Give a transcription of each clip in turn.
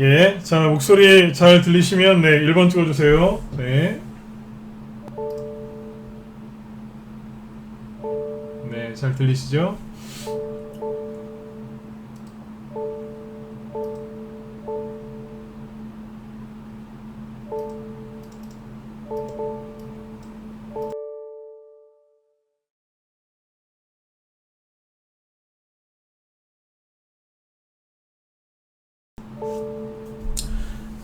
예, 자, 목소리 잘 들리시면, 네, 1번 찍어주세요. 네, 네, 잘 들리시죠?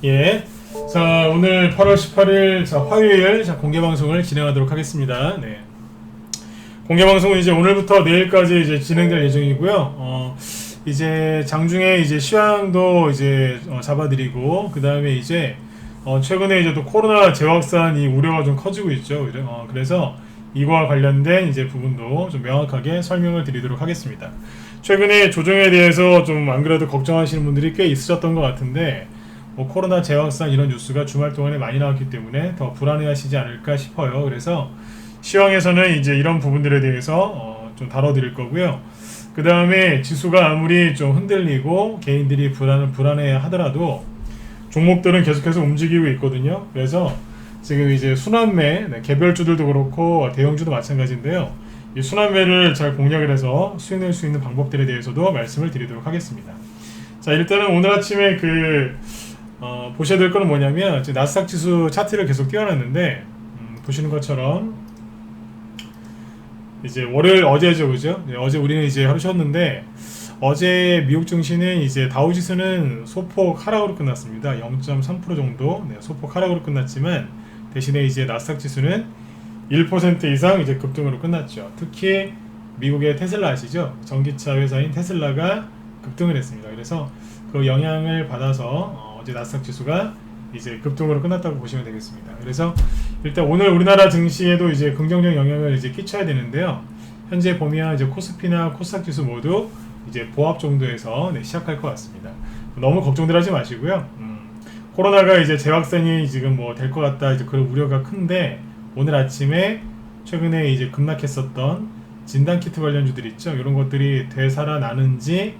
예, 자, 오늘 8월 18일, 자, 화요일, 자, 공개방송을 진행하도록 하겠습니다. 네. 공개방송은 이제 오늘부터 내일까지 이제 진행될 예정이고요. 이제 장중에 이제 시황도 이제 잡아드리고, 그 다음에 이제 최근에 이제 또 코로나 재확산이 우려가 좀 커지고 있죠. 그래서 이거와 관련된 이제 부분도 좀 명확하게 설명을 드리도록 하겠습니다. 최근에 조정에 대해서 좀 안 그래도 걱정하시는 분들이 꽤 있으셨던 것 같은데, 뭐 코로나 재확산 이런 뉴스가 주말 동안에 많이 나왔기 때문에 더 불안해하시지 않을까 싶어요. 그래서 시황에서는 이제 이런 부분들에 대해서 좀 다뤄드릴 거고요. 그 다음에 지수가 아무리 좀 흔들리고 개인들이 불안해 하더라도 종목들은 계속해서 움직이고 있거든요. 그래서 지금 이제 순환매, 네, 개별주들도 그렇고 대형주도 마찬가지인데요. 이 순환매를 잘 공략을 해서 수익 낼 수 있는 방법들에 대해서도 말씀을 드리도록 하겠습니다. 자, 일단은 오늘 아침에 보셔야 될 거는 뭐냐면 나스닥 지수 차트를 계속 띄워놨는데 보시는 것처럼 이제 월요일 어제죠, 그죠? 네, 어제 우리는 이제 하루 쉬었는데 어제 미국 증시는 이제 다우지수는 소폭 하락으로 끝났습니다. 0.3% 정도 소폭 하락으로 끝났지만 대신에 이제 나스닥 지수는 1% 이상 이제 급등으로 끝났죠. 특히 미국의 테슬라 아시죠? 전기차 회사인 테슬라가 급등을 했습니다. 그래서 그 영향을 받아서 어제 나스닥 지수가 이제 급등으로 끝났다고 보시면 되겠습니다. 그래서 일단 오늘 우리나라 증시에도 이제 긍정적 영향을 이제 끼쳐야 되는데요. 현재 보면 이제 코스피나 코스닥 지수 모두 이제 보합 정도에서 시작할 것 같습니다. 너무 걱정들 하지 마시고요. 코로나가 이제 재확산이 지금 뭐 될 것 같다 이제 그런 우려가 큰데 오늘 아침에 최근에 이제 급락했었던 진단키트 관련주들 있죠. 이런 것들이 되살아나는지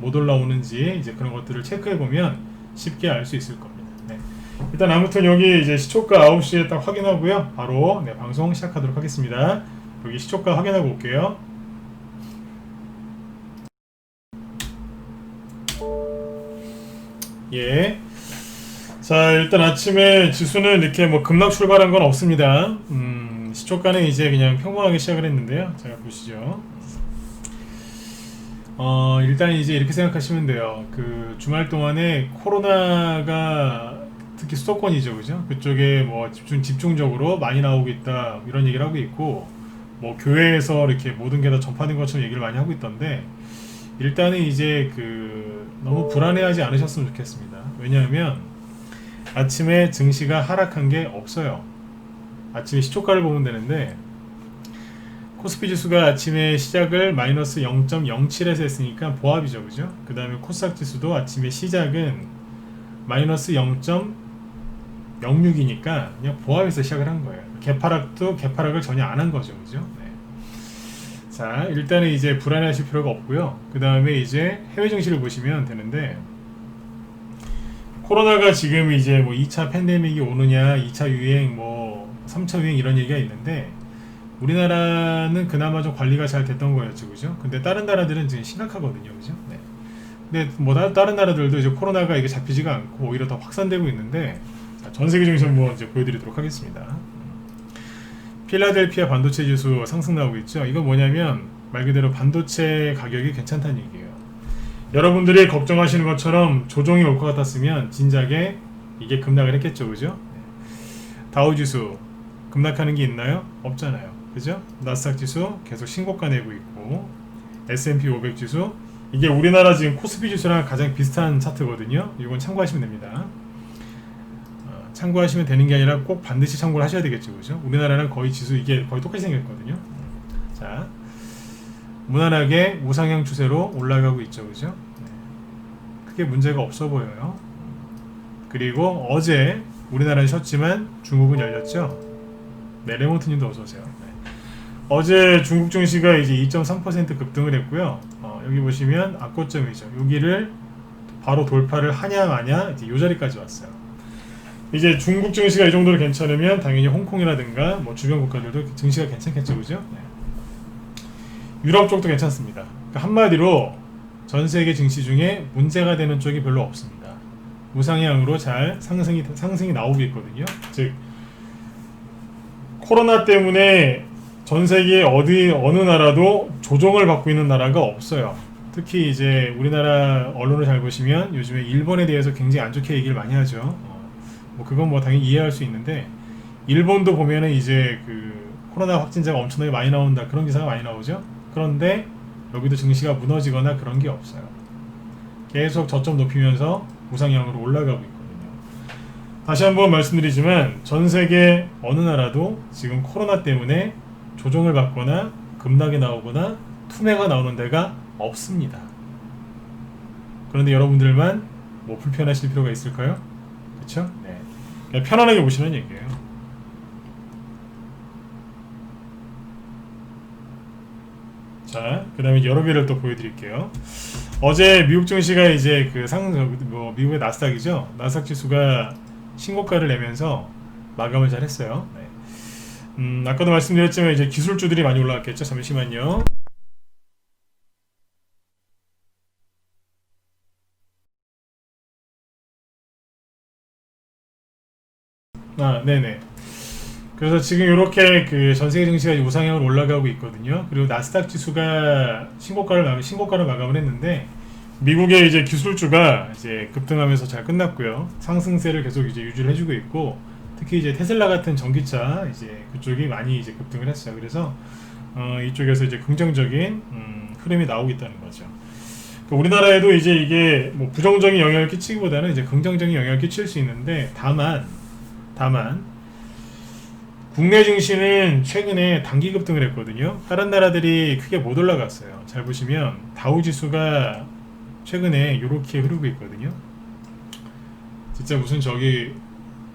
못 올라오는지 이제 그런 것들을 체크해 보면 쉽게 알 수 있을 겁니다. 네. 일단 아무튼 여기 이제 시초가 9시에 딱 확인하고요. 바로 방송 시작하도록 하겠습니다. 여기 시초가 확인하고 올게요. 예. 자, 일단 아침에 지수는 이렇게 뭐 급락 출발한 건 없습니다. 시초가는 이제 그냥 평범하게 시작을 했는데요. 자, 보시죠. 일단 이제 이렇게 생각하시면 돼요. 그 주말 동안에 코로나가 특히 수도권이죠, 그죠? 그쪽에 뭐 집중적으로 많이 나오고 있다 이런 얘기를 하고 있고, 뭐 교회에서 이렇게 모든 게 다 전파된 것처럼 얘기를 많이 하고 있던데, 일단은 이제 너무 불안해하지 않으셨으면 좋겠습니다. 왜냐하면 아침에 증시가 하락한 게 없어요. 아침에 시초가를 보면 되는데. 코스피 지수가 아침에 시작을 마이너스 0.07에서 했으니까 보합이죠, 그죠? 그 다음에 코스닥 지수도 아침에 시작은 마이너스 0.06이니까 그냥 보합에서 시작을 한 거예요. 개파락을 전혀 안 한 거죠, 그죠? 네. 자, 일단은 이제 불안해하실 필요가 없고요. 그 다음에 이제 해외 증시를 보시면 되는데, 코로나가 지금 이제 뭐 2차 팬데믹이 오느냐, 2차 유행, 뭐 3차 유행 이런 얘기가 있는데. 우리나라는 그나마 좀 관리가 잘 됐던 거였죠, 그죠? 근데 다른 나라들은 지금 심각하거든요, 그죠? 네. 근데 뭐 다른 나라들도 이제 코로나가 이게 잡히지가 않고 오히려 더 확산되고 있는데, 전 세계 증시 한번 이제 보여드리도록 하겠습니다. 필라델피아 반도체 지수 상승 나오고 있죠. 이거 뭐냐면 말 그대로 반도체 가격이 괜찮다는 얘기예요. 여러분들이 걱정하시는 것처럼 조정이 올 것 같았으면 진작에 이게 급락을 했겠죠, 그죠? 다우 지수 급락하는 게 있나요? 없잖아요. 그죠? 나스닥 지수 계속 신고가 내고 있고, S&P 500 지수, 이게 우리나라 지금 코스피 지수랑 가장 비슷한 차트거든요. 이건 참고하시면 됩니다. 참고하시면 되는 게 아니라 꼭 반드시 참고를 하셔야 되겠죠, 그죠? 우리나라랑 거의 지수 이게 거의 똑같이 생겼거든요. 자, 무난하게 우상향 추세로 올라가고 있죠, 그죠? 네. 크게 문제가 없어 보여요. 그리고 어제 우리나라는 쉬었지만 중국은 열렸죠. 네, 레몬트님도 어서 오세요. 네. 어제 중국 증시가 이제 2.3% 급등을 했고요. 여기 보시면 악고점이죠. 여기를 바로 돌파를 하냐 마냐 이제 요 자리까지 왔어요. 이제 중국 증시가 이 정도로 괜찮으면 당연히 홍콩이라든가 뭐 주변 국가들도 증시가 괜찮겠죠, 그죠? 네. 유럽 쪽도 괜찮습니다. 그러니까 한마디로 전 세계 증시 중에 문제가 되는 쪽이 별로 없습니다. 우상향으로 잘 상승이 나오고 있거든요. 즉 코로나 때문에 전 세계 어느 나라도 조정을 받고 있는 나라가 없어요. 특히 이제 우리나라 언론을 잘 보시면 요즘에 일본에 대해서 굉장히 안 좋게 얘기를 많이 하죠. 뭐 그건 뭐 당연히 이해할 수 있는데 일본도 보면은 이제 그 코로나 확진자가 엄청나게 많이 나온다 그런 기사가 많이 나오죠. 그런데 여기도 증시가 무너지거나 그런 게 없어요. 계속 저점 높이면서 우상향으로 올라가고 있거든요. 다시 한번 말씀드리지만 전 세계 어느 나라도 지금 코로나 때문에 조정을 받거나 급락이 나오거나 투매가 나오는 데가 없습니다. 그런데 여러분들만 뭐 불편하실 필요가 있을까요? 그렇죠? 네. 그냥 편안하게 보시는 얘기예요. 자, 그 다음에 여러 개를 또 보여드릴게요. 어제 미국 증시가 이제 미국의 나스닥이죠. 나스닥 지수가 신고가를 내면서 마감을 잘 했어요. 네. 아까도 말씀드렸지만 이제 기술주들이 많이 올라왔겠죠. 잠시만요. 네네. 그래서 지금 이렇게 그 전 세계 증시가 우상향으로 올라가고 있거든요. 그리고 나스닥 지수가 신고가를 마감을 했는데 미국의 이제 기술주가 이제 급등하면서 잘 끝났고요. 상승세를 계속 이제 유지를 해주고 있고 특히 이제 테슬라 같은 전기차 이제 그쪽이 많이 이제 급등을 했어요. 그래서 이쪽에서 이제 긍정적인 흐름이 나오고 있다는 거죠. 그러니까 우리나라에도 이제 이게 뭐 부정적인 영향을 끼치기보다는 이제 긍정적인 영향을 끼칠 수 있는데 다만 국내 증시는 최근에 단기 급등을 했거든요. 다른 나라들이 크게 못 올라갔어요. 잘 보시면 다우 지수가 최근에 이렇게 흐르고 있거든요. 진짜 무슨 저기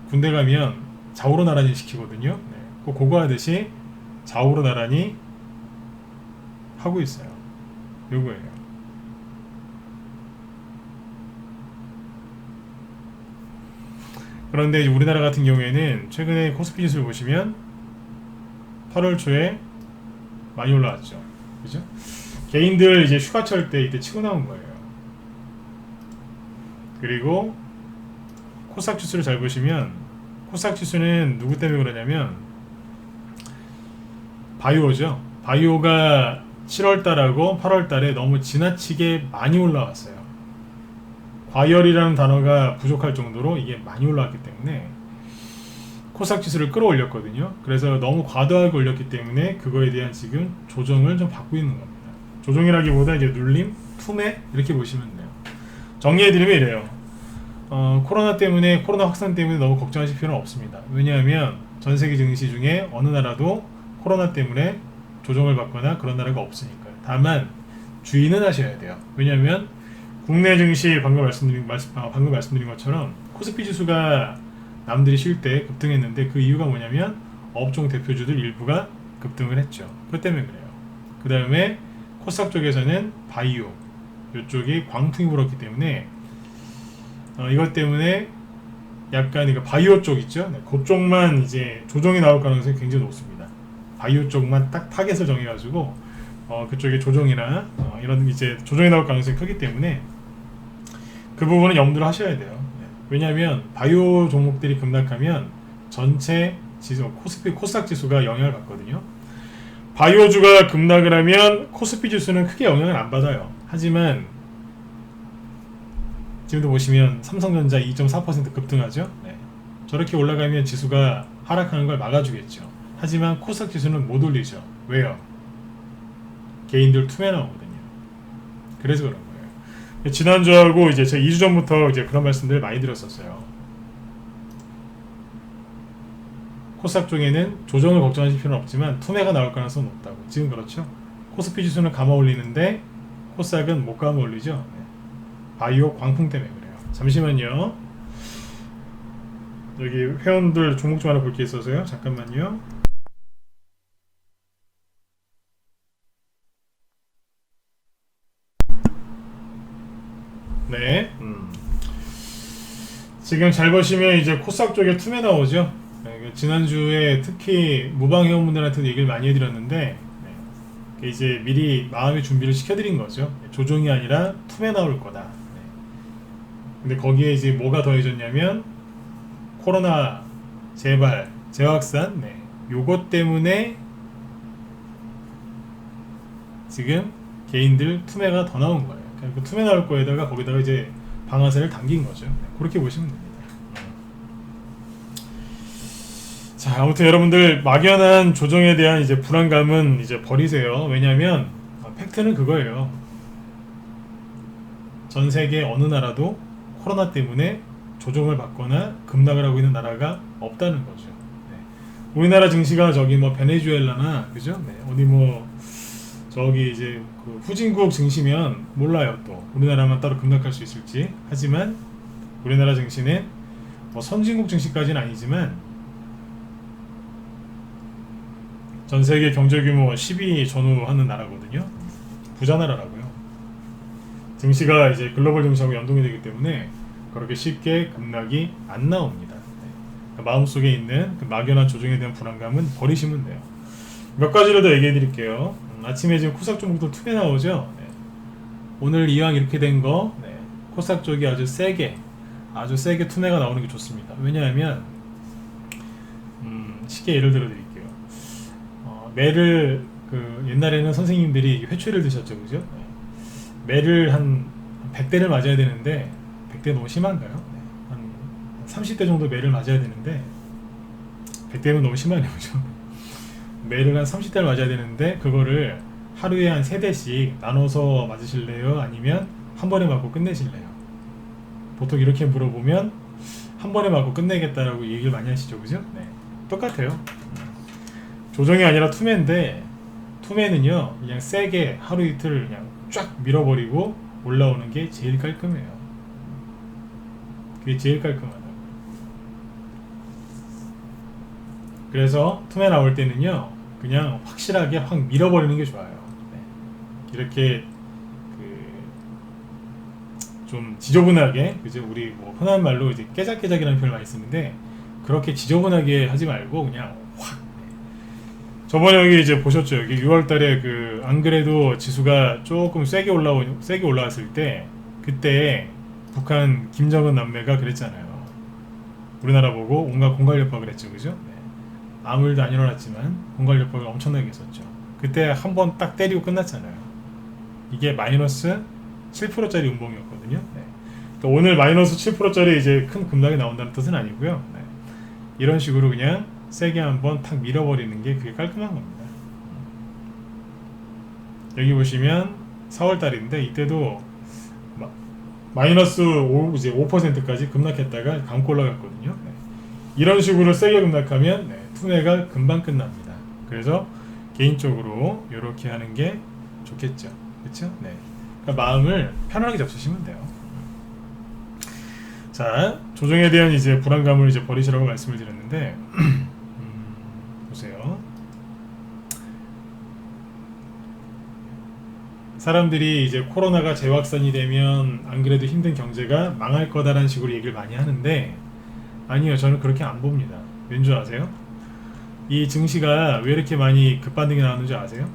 군대 가면 좌우로 나란히 시키거든요. 네. 꼭 그거 하듯이 좌우로 나란히 하고 있어요. 요거예요. 그런데 이제 우리나라 같은 경우에는 최근에 코스피 지수를 보시면 8월 초에 많이 올라왔죠. 그죠? 개인들 이제 휴가철 때 이때 치고 나온 거예요. 그리고 코스닥 지수를 잘 보시면 코스닥 지수는 누구 때문에 그러냐면 바이오죠. 바이오가 7월달하고 8월달에 너무 지나치게 많이 올라왔어요. 과열이라는 단어가 부족할 정도로 이게 많이 올라왔기 때문에 코스닥 지수를 끌어올렸거든요. 그래서 너무 과도하게 올렸기 때문에 그거에 대한 지금 조정을 좀 받고 있는 겁니다. 조정이라기보다 이제 눌림, 투매 이렇게 보시면 돼요. 정리해드리면 이래요. 코로나 확산 때문에 너무 걱정하실 필요는 없습니다. 왜냐하면 전 세계 증시 중에 어느 나라도 코로나 때문에 조정을 받거나 그런 나라가 없으니까요. 다만 주의는 하셔야 돼요. 왜냐하면 국내 증시 방금 말씀드린 것처럼 코스피 지수가 남들이 쉴 때 급등했는데 그 이유가 뭐냐면 업종 대표주들 일부가 급등을 했죠. 그것 때문에 그래요. 그 다음에 코스닥 쪽에서는 바이오 이쪽이 광풍이 불었기 때문에 이것 때문에 약간 이거 바이오 쪽 있죠. 네, 그쪽만 이제 조정이 나올 가능성이 굉장히 높습니다. 바이오 쪽만 딱 타겟을 정해가지고 그쪽에 조정이나 이런 이제 조정이 나올 가능성이 크기 때문에 그 부분은 염두를 하셔야 돼요. 네. 왜냐하면 바이오 종목들이 급락하면 전체 지수 코스닥 지수가 영향을 받거든요. 바이오주가 급락을 하면 코스피 지수는 크게 영향을 안 받아요. 하지만 지금도 보시면 삼성전자 2.4% 급등하죠. 네. 저렇게 올라가면 지수가 하락하는 걸 막아주겠죠. 하지만 코스닥 지수는 못 올리죠. 왜요? 개인들 투매 나오거든요. 그래서 그런 거예요. 지난주하고 이제 제가 2주 전부터 이제 그런 말씀들을 많이 드렸었어요. 코스닥 쪽에는 조정을 걱정하실 필요는 없지만 투매가 나올 가능성은 높다고. 지금 그렇죠. 코스피 지수는 감아 올리는데 코스닥은 못 감아 올리죠. 네. 바이오 광풍 때문에 그래요. 잠시만요. 여기 회원들 종목 좀 하나 볼 게 있어서요. 잠깐만요. 네. 지금 잘 보시면 이제 코스닥 쪽에 투매 나오죠. 네, 지난주에 특히 무방 회원분들한테도 얘기를 많이 해드렸는데 이제 미리 마음의 준비를 시켜드린 거죠. 조정이 아니라 투매 나올 거다. 근데 거기에 이제 뭐가 더해졌냐면 코로나 재발, 재확산, 요것 때문에 지금 개인들 투매가 더 나온 거예요. 그러니까 투매 나올 거에다가 거기다가 이제 방아쇠를 당긴 거죠. 그렇게 보시면 됩니다. 자, 아무튼 여러분들 막연한 조정에 대한 이제 불안감은 이제 버리세요. 왜냐하면 팩트는 그거예요. 전 세계 어느 나라도 코로나 때문에 조정을 받거나 급락을 하고 있는 나라가 없다는 거죠. 우리나라 증시가 저기 뭐 베네수엘라나 그죠? 어디 뭐 저기 이제 그 후진국 증시면 몰라요. 또 우리나라만 따로 급락할 수 있을지. 하지만 우리나라 증시는 뭐 선진국 증시까지는 아니지만 전 세계 경제 규모 10위 전후하는 나라거든요. 부자 나라라고요. 증시가 이제 글로벌 증시하고 연동이 되기 때문에 그렇게 쉽게 급락이 안 나옵니다. 마음속에 있는 그 막연한 조정에 대한 불안감은 버리시면 돼요. 몇 가지를 더 얘기해 드릴게요. 아침에 지금 코스닥 종목도 투매 나오죠. 오늘 이왕 이렇게 된 거 코스닥 쪽이 아주 세게 투매가 나오는 게 좋습니다. 왜냐하면 쉽게 예를 들어 드릴게요. 매를 그 옛날에는 선생님들이 회초리를 드셨죠, 그죠? 매를 한 100대를 맞아야 되는데 100대 너무 심한가요? 한 30대 정도 매를 맞아야 되는데 100대는 너무 심하네요, 그죠? 매를 한 30대를 맞아야 되는데 그거를 하루에 한 3대씩 나눠서 맞으실래요? 아니면 한 번에 맞고 끝내실래요? 보통 이렇게 물어보면 한 번에 맞고 끝내겠다라고 얘기를 많이 하시죠, 그죠? 똑같아요. 조정이 아니라 투매인데 투매는요 그냥 세게 하루 이틀 그냥 쫙 밀어버리고 올라오는 게 제일 깔끔해요. 그게 제일 깔끔하다고. 그래서 투매 나올 때는요 그냥 확실하게 확 밀어버리는 게 좋아요. 이렇게 좀 지저분하게 그죠? 우리 뭐 흔한 말로 이제 깨작깨작이라는 표현을 많이 쓰는데 그렇게 지저분하게 하지 말고 그냥 확. 저번에 여기 이제 보셨죠? 여기 6월달에 그 안 그래도 지수가 조금 세게 올라왔을 때 그때 북한 김정은 남매가 그랬잖아요. 우리나라 보고 온갖 공갈협박을 했죠, 그죠? 아무 일도 안 일어났지만 공갈협박을 엄청나게 했었죠. 그때 한 번 딱 때리고 끝났잖아요. 이게 마이너스 7%짜리 운봉이었거든요. 그러니까 오늘 마이너스 7%짜리 이제 큰 급락이 나온다는 뜻은 아니고요. 이런 식으로 그냥 세게 한번 탁 밀어버리는 게 그게 깔끔한 겁니다. 여기 보시면 4월달인데 이때도 마이너스 5%까지 급락했다가 감고 올라갔거든요. 이런 식으로 세게 급락하면 투매가 금방 끝납니다. 그래서 개인적으로 이렇게 하는 게 좋겠죠. 그렇죠? 그러니까 마음을 편안하게 잡수시면 돼요. 자, 조정에 대한 이제 불안감을 이제 버리시라고 말씀을 드렸는데 보세요. 사람들이 이제 코로나가 재확산이 되면 안 그래도 힘든 경제가 망할 거다라는 식으로 얘기를 많이 하는데 아니요, 저는 그렇게 안 봅니다. 왠 줄 아세요? 이 증시가 왜 이렇게 많이 급반등이 나오는지 아세요?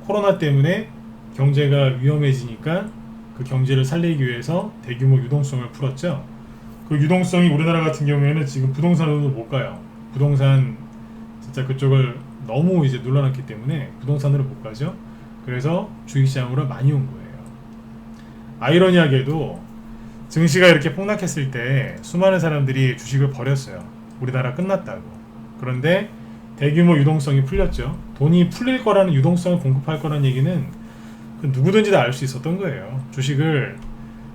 코로나 때문에 경제가 위험해지니까 그 경제를 살리기 위해서 대규모 유동성을 풀었죠. 그 유동성이 우리나라 같은 경우에는 지금 부동산으로 못 가요. 부동산 진짜 그쪽을 너무 이제 눌러놨기 때문에 부동산으로 못 가죠. 그래서 주식시장으로 많이 온 거예요. 아이러니하게도 증시가 이렇게 폭락했을 때 수많은 사람들이 주식을 버렸어요. 우리나라 끝났다고. 그런데 대규모 유동성이 풀렸죠. 돈이 풀릴 거라는 유동성을 공급할 거라는 얘기는 그 누구든지 다 알 수 있었던 거예요. 주식을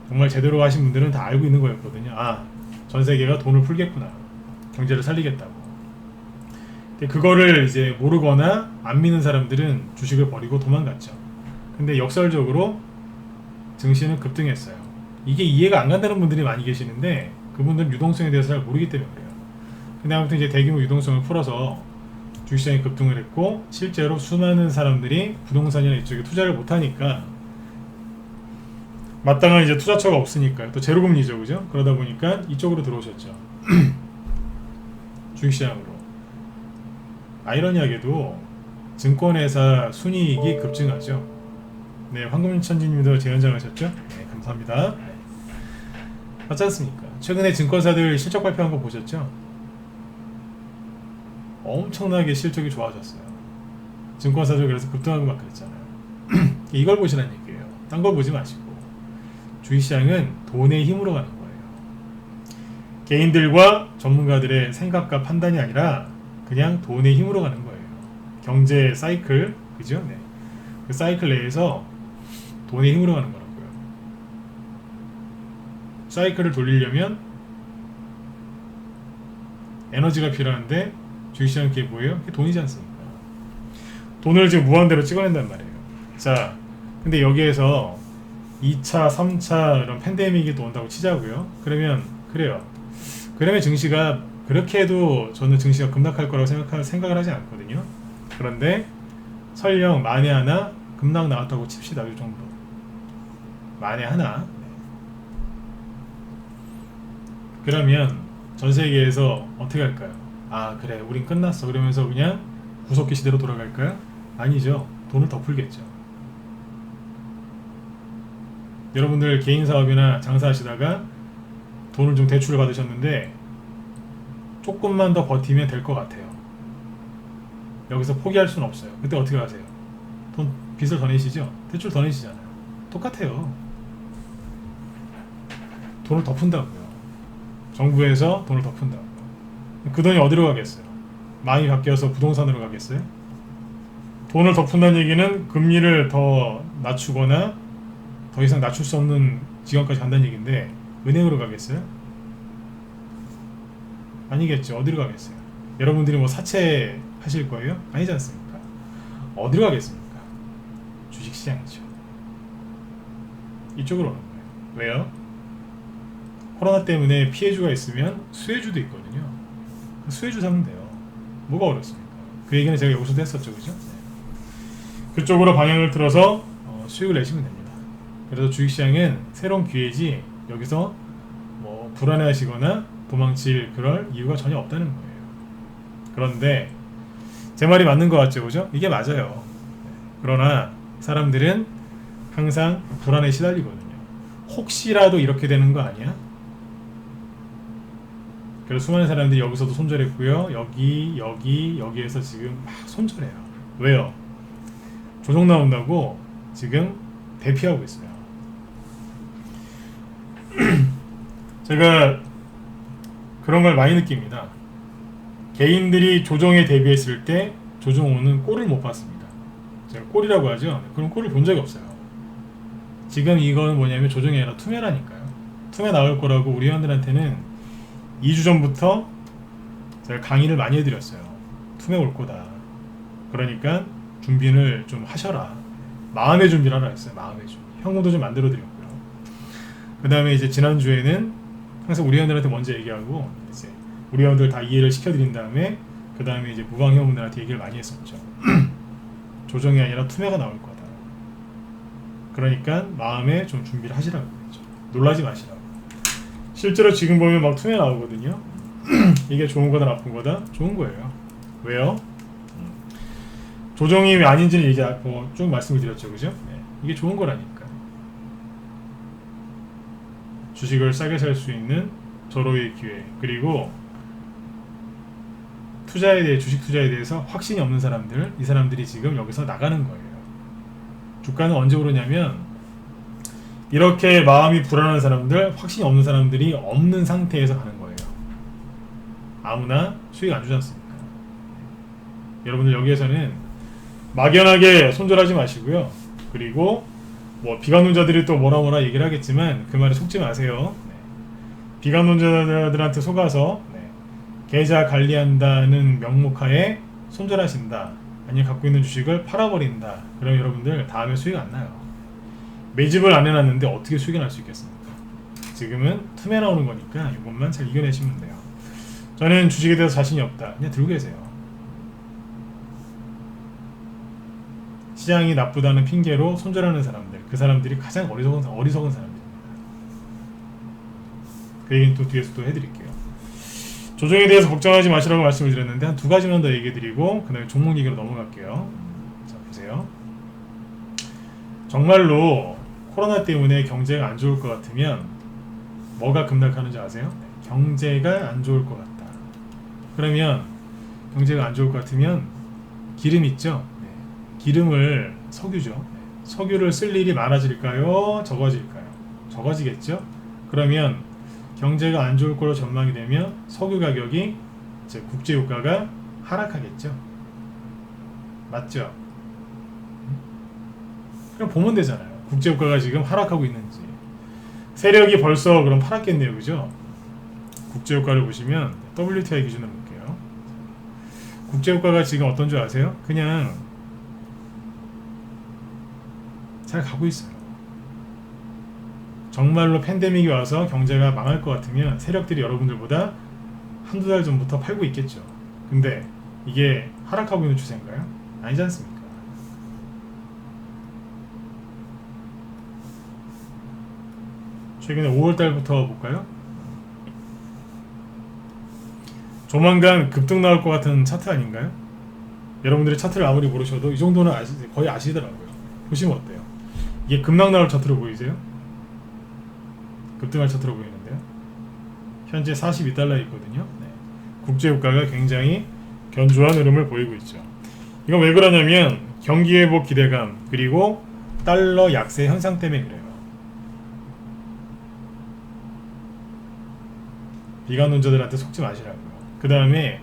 정말 제대로 하신 분들은 다 알고 있는 거였거든요. 아, 전 세계가 돈을 풀겠구나. 경제를 살리겠다고. 근데 그거를 이제 모르거나 안 믿는 사람들은 주식을 버리고 도망갔죠. 근데 역설적으로 증시는 급등했어요. 이게 이해가 안 간다는 분들이 많이 계시는데 그분들은 유동성에 대해서 잘 모르기 때문에 그래요. 근데 아무튼 이제 대규모 유동성을 풀어서 주식시장이 급등을 했고 실제로 수많은 사람들이 부동산이나 이쪽에 투자를 못하니까 마땅한 이제 투자처가 없으니까 또 제로금리죠, 그죠? 그러다 보니까 이쪽으로 들어오셨죠. 주식시장으로. 아이러니하게도 증권회사 순이익이 급증하죠. 네, 황금천지님도 재연장하셨죠? 네, 감사합니다. 네. 맞지 않습니까? 최근에 증권사들 실적 발표한 거 보셨죠? 엄청나게 실적이 좋아졌어요. 증권사들 그래서 급등하고 막 그랬잖아요. 이걸 보시라는 얘기예요. 딴 걸 보지 마시고. 주식시장은 돈의 힘으로 가는 거예요. 개인들과 전문가들의 생각과 판단이 아니라 그냥 돈의 힘으로 가는 거예요. 경제 사이클, 그죠? 네. 그 사이클 내에서 돈의 힘으로 가는 거라고요. 사이클을 돌리려면 에너지가 필요한데 주식시장은 그게 뭐예요? 그게 돈이지 않습니까? 돈을 지금 무한대로 찍어낸단 말이에요. 자, 근데 여기에서 2차, 3차 이런 팬데믹이 또 온다고 치자고요. 그러면 그래요. 그러면 증시가 그렇게 해도 저는 증시가 급락할 거라고 생각을 하지 않거든요. 그런데 설령 만에 하나 급락 나왔다고 칩시다. 이 정도. 만에 하나. 그러면 전 세계에서 어떻게 할까요? 아, 그래, 우린 끝났어. 그러면서 그냥 구석기 시대로 돌아갈까요? 아니죠. 돈을 더 풀겠죠. 여러분들 개인 사업이나 장사하시다가 돈을 좀 대출을 받으셨는데 조금만 더 버티면 될 것 같아요. 여기서 포기할 수는 없어요. 그때 어떻게 하세요? 돈 빚을 더 내시죠? 대출 더 내시잖아요. 똑같아요. 돈을 더 푼다고요. 정부에서 돈을 더 푼다고요. 그 돈이 어디로 가겠어요? 마음이 바뀌어서 부동산으로 가겠어요? 돈을 더 푼다는 얘기는 금리를 더 낮추거나 더 이상 낮출 수 없는 지경까지 간다는 얘기인데 은행으로 가겠어요? 아니겠죠. 어디로 가겠어요? 여러분들이 뭐 사채 하실 거예요? 아니지 않습니까? 어디로 가겠습니까? 주식시장이죠. 이쪽으로 오는 거예요. 왜요? 코로나 때문에 피해주가 있으면 수혜주도 있거든요. 수혜주 사면 돼요. 뭐가 어렵습니까? 그 얘기는 제가 여기서도 했었죠, 그죠? 네. 그쪽으로 방향을 틀어서 수익을 내시면 됩니다. 그래서 주식시장은 새로운 기회지 여기서 뭐 불안해하시거나 도망칠 그럴 이유가 전혀 없다는 거예요. 그런데 제 말이 맞는 것 같죠, 그죠? 이게 맞아요. 그러나 사람들은 항상 불안에 시달리거든요. 혹시라도 이렇게 되는 거 아니야? 그래서 수많은 사람들이 여기서도 손절했고요. 여기에서 지금 막 손절해요. 왜요? 조정 나온다고 지금 대피하고 있어요. 제가 그런 걸 많이 느낍니다. 개인들이 조정에 대비했을 때 조정호는 꼴을 못 봤습니다. 제가 꼴이라고 하죠. 그런 꼴을 본 적이 없어요. 지금 이건 뭐냐면 조정이 아니라 투매라니까요. 투매 나올 거라고 우리 회원들한테는 2주 전부터 제가 강의를 많이 해드렸어요. 투매 올 거다. 그러니까 준비를 좀 하셔라. 마음의 준비를 하라 했어요. 마음의 준비. 현금도 좀 만들어 드렸고요. 그 다음에 이제 지난주에는 항상 우리 회원들한테 먼저 얘기하고 이제 우리 회원들 다 이해를 시켜드린 다음에 그 다음에 이제 무방 회원분들한테 얘기를 많이 했었죠. 조정이 아니라 투매가 나올 거다. 그러니까 마음에 좀 준비를 하시라고 그랬죠. 놀라지 마시라고. 실제로 지금 보면 막 투매 나오거든요. 이게 좋은 거다 나쁜 거다? 좋은 거예요. 왜요? 조정이 왜 아닌지는 얘기하고 쭉 말씀을 드렸죠, 그죠? 네. 이게 좋은 거라니까. 주식을 싸게 살 수 있는 절호의 기회, 그리고 투자에 대해 주식 투자에 대해서 확신이 없는 사람들, 이 사람들이 지금 여기서 나가는 거예요. 주가는 언제 오르냐면 이렇게 마음이 불안한 사람들, 확신이 없는 사람들이 없는 상태에서 가는 거예요. 아무나 수익 안 주지 않습니까? 여러분들 여기에서는 막연하게 손절하지 마시고요. 그리고 뭐 비관론자들이 또 뭐라 얘기를 하겠지만 그 말에 속지 마세요. 네. 비관론자들한테 속아서 계좌 관리한다는 명목하에 손절하신다, 아니면 갖고 있는 주식을 팔아버린다, 그럼 여러분들 다음에 수익 안 나요. 매집을 안 해놨는데 어떻게 수익이 날 수 있겠습니까? 지금은 투매 나오는 거니까 이것만 잘 이겨내시면 돼요. 저는 주식에 대해서 자신이 없다, 그냥 들고 계세요. 시장이 나쁘다는 핑계로 손절하는 사람들, 그 사람들이 가장 어리석은 사람들. 그 얘기는 또 뒤에서 또 해드릴게요. 조정에 대해서 걱정하지 마시라고 말씀을 드렸는데 한 두 가지만 더 얘기해드리고 그 다음에 종목 얘기로 넘어갈게요. 자, 보세요. 정말로 코로나 때문에 경제가 안 좋을 것 같으면 뭐가 급락하는지 아세요? 경제가 안 좋을 것 같다. 그러면 경제가 안 좋을 것 같으면 기름 있죠? 기름을 석유죠. 석유를 쓸 일이 많아질까요? 적어질까요? 적어지겠죠? 그러면 경제가 안 좋을 걸로 전망이 되면 석유 가격이 이제 국제유가가 하락하겠죠? 맞죠? 그럼 보면 되잖아요. 국제유가가 지금 하락하고 있는지. 세력이 벌써 그럼 팔았겠네요. 그죠? 국제유가를 보시면 WTI 기준으로 볼게요. 국제유가가 지금 어떤 줄 아세요? 그냥 잘 가고 있어요. 정말로 팬데믹이 와서 경제가 망할 것 같으면 세력들이 여러분들보다 한두 달 전부터 팔고 있겠죠. 근데 이게 하락하고 있는 추세인가요? 아니지 않습니까? 최근에 5월달부터 볼까요? 조만간 급등 나올 것 같은 차트 아닌가요? 여러분들이 차트를 아무리 모르셔도 이 정도는 거의 아시더라고요. 보시면 어때요? 이게 급락 나올 차트로 보이세요? 급등할 차트로 보이는데요. 현재 42달러에 있거든요. 네. 국제유가가 굉장히 견조한 흐름을 보이고 있죠. 이건 왜 그러냐면 경기회복 기대감 그리고 달러 약세 현상 때문에 그래요. 비관론자들한테 속지 마시라고요. 그 다음에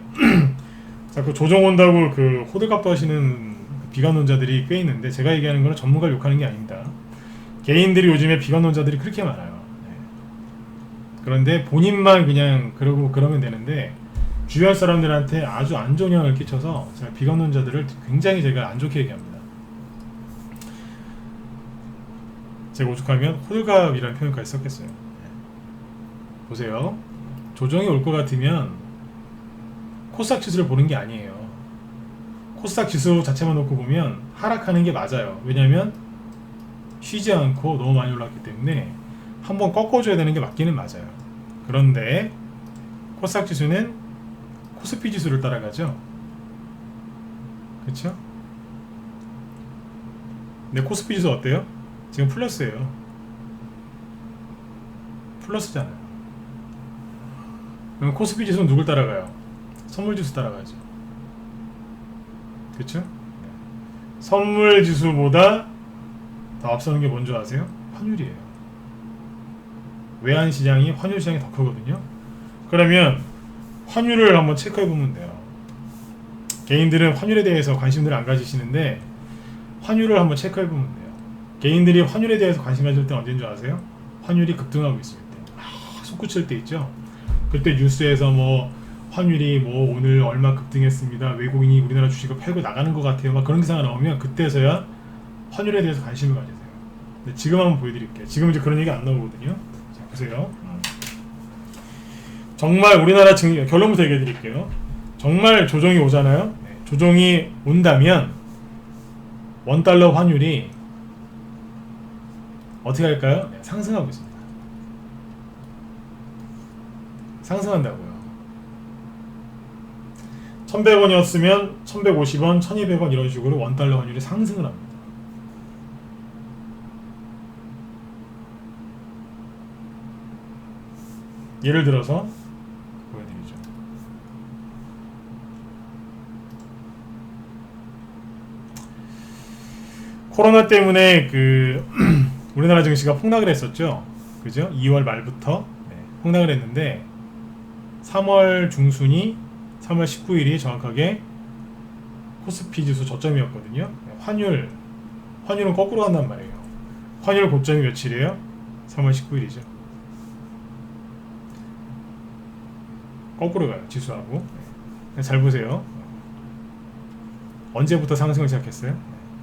자꾸 조정 온다고 그 호들갑도 하시는 비관론자들이 꽤 있는데 제가 얘기하는 거는 전문가를 욕하는 게 아닙니다. 개인들이 요즘에 비관론자들이 그렇게 많아요. 네. 그런데 본인만 그냥 그러면 되는데 주변 사람들한테 아주 안 좋은 영향을 끼쳐서 제가 비관론자들을 굉장히 제가 안 좋게 얘기합니다. 제가 오죽하면 호들갑이라는 표현까지 썼겠어요. 네. 보세요. 조정이 올 것 같으면 코스닥 지수를 보는 게 아니에요. 코스닥 지수 자체만 놓고 보면 하락하는 게 맞아요. 왜냐면 쉬지 않고 너무 많이 올랐기 때문에 한번 꺾어줘야 되는 게 맞기는 맞아요. 그런데 코스닥 지수는 코스피 지수를 따라가죠. 그렇죠? 근데 코스피 지수 어때요? 지금 플러스예요. 플러스잖아요. 그럼 코스피 지수는 누굴 따라가요? 선물 지수 따라가죠. 그렇죠? 선물 지수보다 더 앞서는 게 뭔지 아세요? 환율이에요. 외환 시장이 환율 시장이 더 크거든요. 그러면 환율을 한번 체크해 보면 돼요. 개인들은 환율에 대해서 관심들을 안 가지시는데 환율을 한번 체크해 보면 돼요. 개인들이 환율에 대해서 관심 가질 때 언제인 줄 아세요? 환율이 급등하고 있을 때, 솟구칠 때 있죠. 그때 뉴스에서 뭐 환율이 뭐 오늘 얼마 급등했습니다. 외국인이 우리나라 주식을 팔고 나가는 것 같아요. 막 그런 기사가 나오면 그때서야 환율에 대해서 관심을 가지세요. 근데 지금 한번 보여드릴게요. 지금 이제 그런 얘기 안 나오거든요. 자, 보세요. 정말 우리나라 결론부터 얘기해드릴게요. 정말 조정이 오잖아요. 네, 조정이 온다면 원달러 환율이 어떻게 할까요? 네, 상승하고 있습니다. 상승한다고요. 1100원이었으면 1150원, 1200원 이런 식으로 원달러 환율이 상승을 합니다. 예를 들어서 보여드리죠. 코로나 때문에 우리나라 증시가 폭락을 했었죠. 그죠? 2월 말부터 폭락을 했는데 3월 중순이 3월 19일이 정확하게 코스피 지수 저점이었거든요. 환율은 거꾸로 간단 말이에요. 환율 고점이 며칠이에요? 3월 19일이죠. 거꾸로 가요. 지수하고. 잘 보세요. 언제부터 상승을 시작했어요?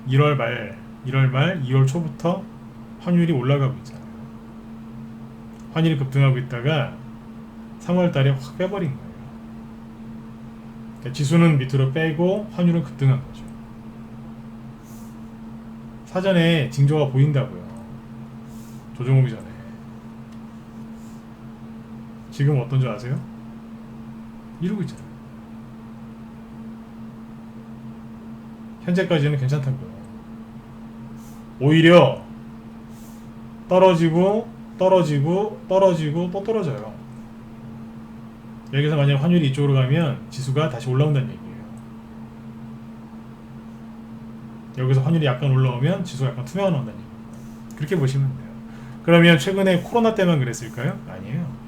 1월 말, 2월 초부터 환율이 올라가고 있잖아요. 환율이 급등하고 있다가 3월 달에 확 빼버린 거예요. 그러니까 지수는 밑으로 빼고 환율은 급등한 거죠. 사전에 징조가 보인다고요. 조정 오기 전에. 지금 어떤 줄 아세요? 이러고 있잖아요. 현재까지는 괜찮다고요. 오히려 떨어지고 떨어지고 떨어지고 또 떨어져요. 여기서 만약 환율이 이쪽으로 가면 지수가 다시 올라온다는 얘기예요. 여기서 환율이 약간 올라오면 지수가 약간 투명화 나온다는 얘기예요. 그렇게 보시면 돼요. 그러면 최근에 코로나 때만 그랬을까요? 아니에요.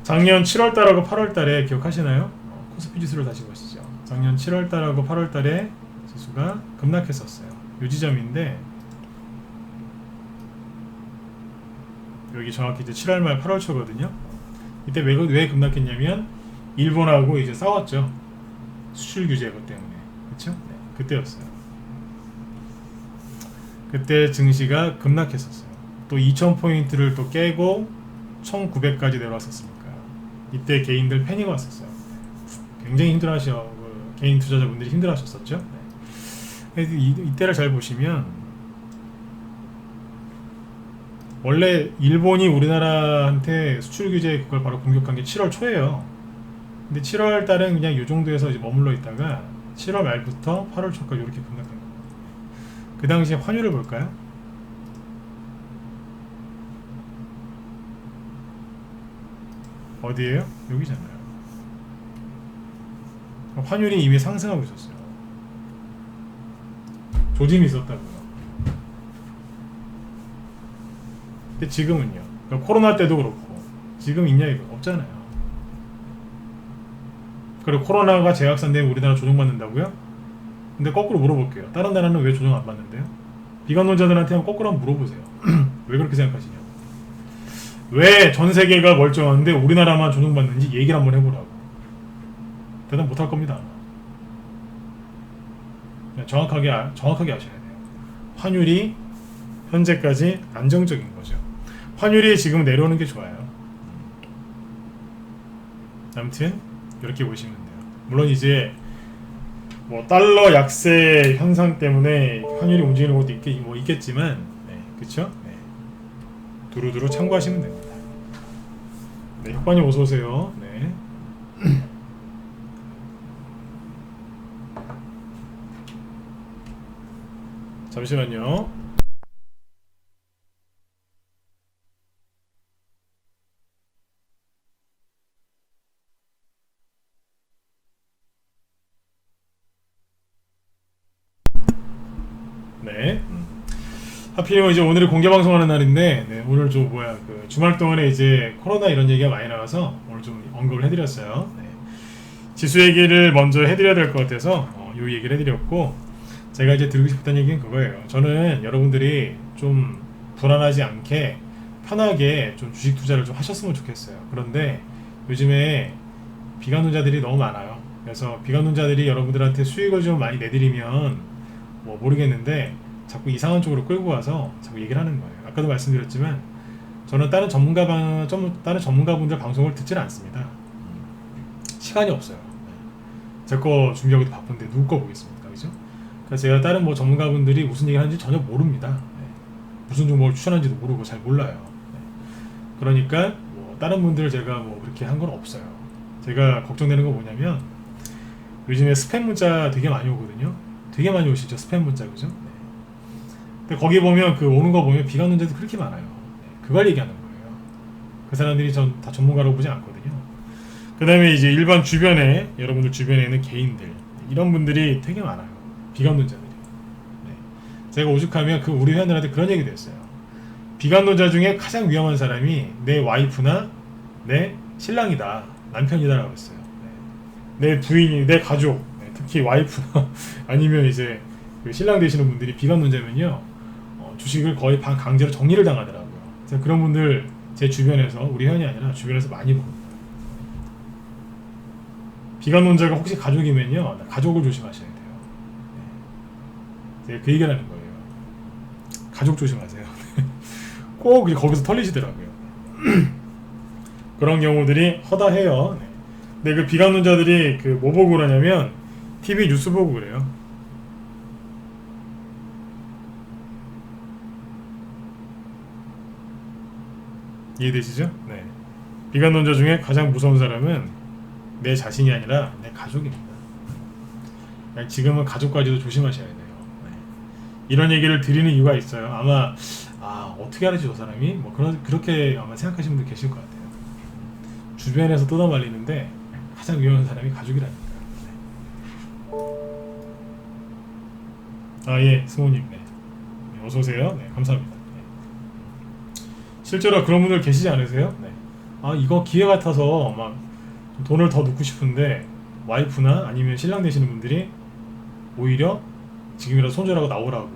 작년 7월달하고 8월달에 기억하시나요? 코스피 지수를 다시 보시죠. 작년 7월달하고 8월달에 지수가 급락했었어요. 요 지점인데 여기 정확히 이제 7월 말 8월 초거든요. 이때 왜 급락했냐면 일본하고 이제 싸웠죠. 수출 규제 것 때문에. 그렇죠? 네, 그때였어요. 그때 증시가 급락했었어요. 또 2000포인트를 또 깨고 1900까지 내려왔었으니까 이때 개인들 패닉 왔었어요. 굉장히 힘들어하셔. 개인 투자자분들이 힘들어하셨었죠. 네. 이때를 잘 보시면 원래 일본이 우리나라한테 수출 규제 그걸 바로 공격한 게 7월 초예요. 근데 7월 달은 그냥 이 정도에서 이제 머물러 있다가 7월 말부터 8월 초까지 이렇게 급락한 거예요. 그 당시에 환율을 볼까요? 어디에요? 여기잖아요. 환율이 이미 상승하고 있었어요. 조짐이 있었다고요. 근데 지금은요. 그러니까 코로나 때도 그렇고 지금 있냐 이거 없잖아요. 그리고 코로나가 재확산되면 우리나라 조정받는다고요? 근데 거꾸로 물어볼게요. 다른 나라는 왜 조정 안 받는데요? 비관론자들한테 거꾸로 한번 물어보세요. 왜 그렇게 생각하시냐고. 왜 전 세계가 멀쩡한데 우리나라만 조정받는지 얘기를 한번 해보라고. 대답 못할 겁니다. 정확하게 아셔야 돼요. 환율이 현재까지 안정적인 거죠. 환율이 지금 내려오는 게 좋아요. 아무튼 이렇게 보시면 돼요. 물론 이제 뭐 달러 약세 현상 때문에 환율이 움직이는 것도 있겠지만, 네, 그렇죠? 네. 두루두루 참고하시면 됩니다. 네, 혁반님 어서 오세요. 네. 잠시만요. 네. 하필이면 이제 오늘이 공개 방송하는 날인데, 네, 오늘 좀 그 주말 동안에 이제 코로나 이런 얘기가 많이 나와서 오늘 좀 언급을 해드렸어요. 네. 지수 얘기를 먼저 해드려야 될 것 같아서 이 얘기를 해드렸고, 제가 이제 드리고 싶었던 얘기는 그거예요. 저는 여러분들이 좀 불안하지 않게 편하게 좀 주식 투자를 좀 하셨으면 좋겠어요. 그런데 요즘에 비관론자들이 너무 많아요. 그래서 비관론자들이 여러분들한테 수익을 좀 많이 내드리면 뭐 모르겠는데 자꾸 이상한 쪽으로 끌고 가서 자꾸 얘기를 하는 거예요. 아까도 말씀드렸지만 저는 다른 전문가분들 방송을 듣지는 않습니다. 시간이 없어요. 제 거 준비하기도 바쁜데 누구 거 보겠습니까, 그죠? 그러니까 제가 다른 뭐 전문가분들이 무슨 얘기 하는지 전혀 모릅니다. 네. 무슨 종목을 추천하는지도 모르고 잘 몰라요. 네. 그러니까 뭐 다른 분들 제가 뭐 그렇게 한 건 없어요. 제가 걱정되는 건 뭐냐면 요즘에 스팸 문자 되게 많이 오거든요. 되게 많이 오시죠, 스팸 문자, 그죠? 네. 근데 거기 보면 그 오는 거 보면 비관론자도 그렇게 많아요. 네. 그걸 얘기하는 거예요. 그 사람들이 다 전문가라고 보지 않거든요. 그 다음에 이제 일반 주변에, 여러분들 주변에 있는 개인들, 이런 분들이 되게 많아요. 비관론자들이. 네. 제가 오죽하면 그 우리 회원들한테 그런 얘기도 했어요. 비관론자 중에 가장 위험한 사람이 내 와이프나 내 신랑이다, 남편이다라고 했어요. 네. 내 부인이, 내 가족, 네. 특히 와이프나 아니면 이제 그 신랑 되시는 분들이 비관론자면요, 주식을 거의 강제로 정리를 당하더라고요. 그래서 그런 분들 제 주변에서, 우리 회원이 아니라 주변에서 많이 봅니다. 비관론자가 혹시 가족이면요, 가족을 조심하셔야 돼요. 네. 제가 그 얘기를 하는 거예요. 가족 조심하세요. 꼭 거기서 털리시더라고요. 그런 경우들이 허다해요. 네. 근데 그 비관론자들이 그 뭐 보고 그러냐면 TV 뉴스 보고 그래요. 이해되시죠? 네. 비관론자 중에 가장 무서운 사람은 내 자신이 아니라 내 가족입니다. 지금은 가족까지도 조심하셔야 돼요. 네. 이런 얘기를 드리는 이유가 있어요. 아마 어떻게 알았지 저 사람이? 뭐 그렇게 아마 생각하시는 분들 계실 것 같아요. 주변에서 뜯어말리는데 가장 위험한 사람이 가족이라니까. 네. 예, 승호님. 네. 네, 어서 오세요. 네, 감사합니다. 네. 실제로 그런 분들 계시지 않으세요? 네. 이거 기회 같아서 막 돈을 더 넣고 싶은데 와이프나 아니면 신랑 되시는 분들이 오히려 지금이라도 손절하고 나오라고.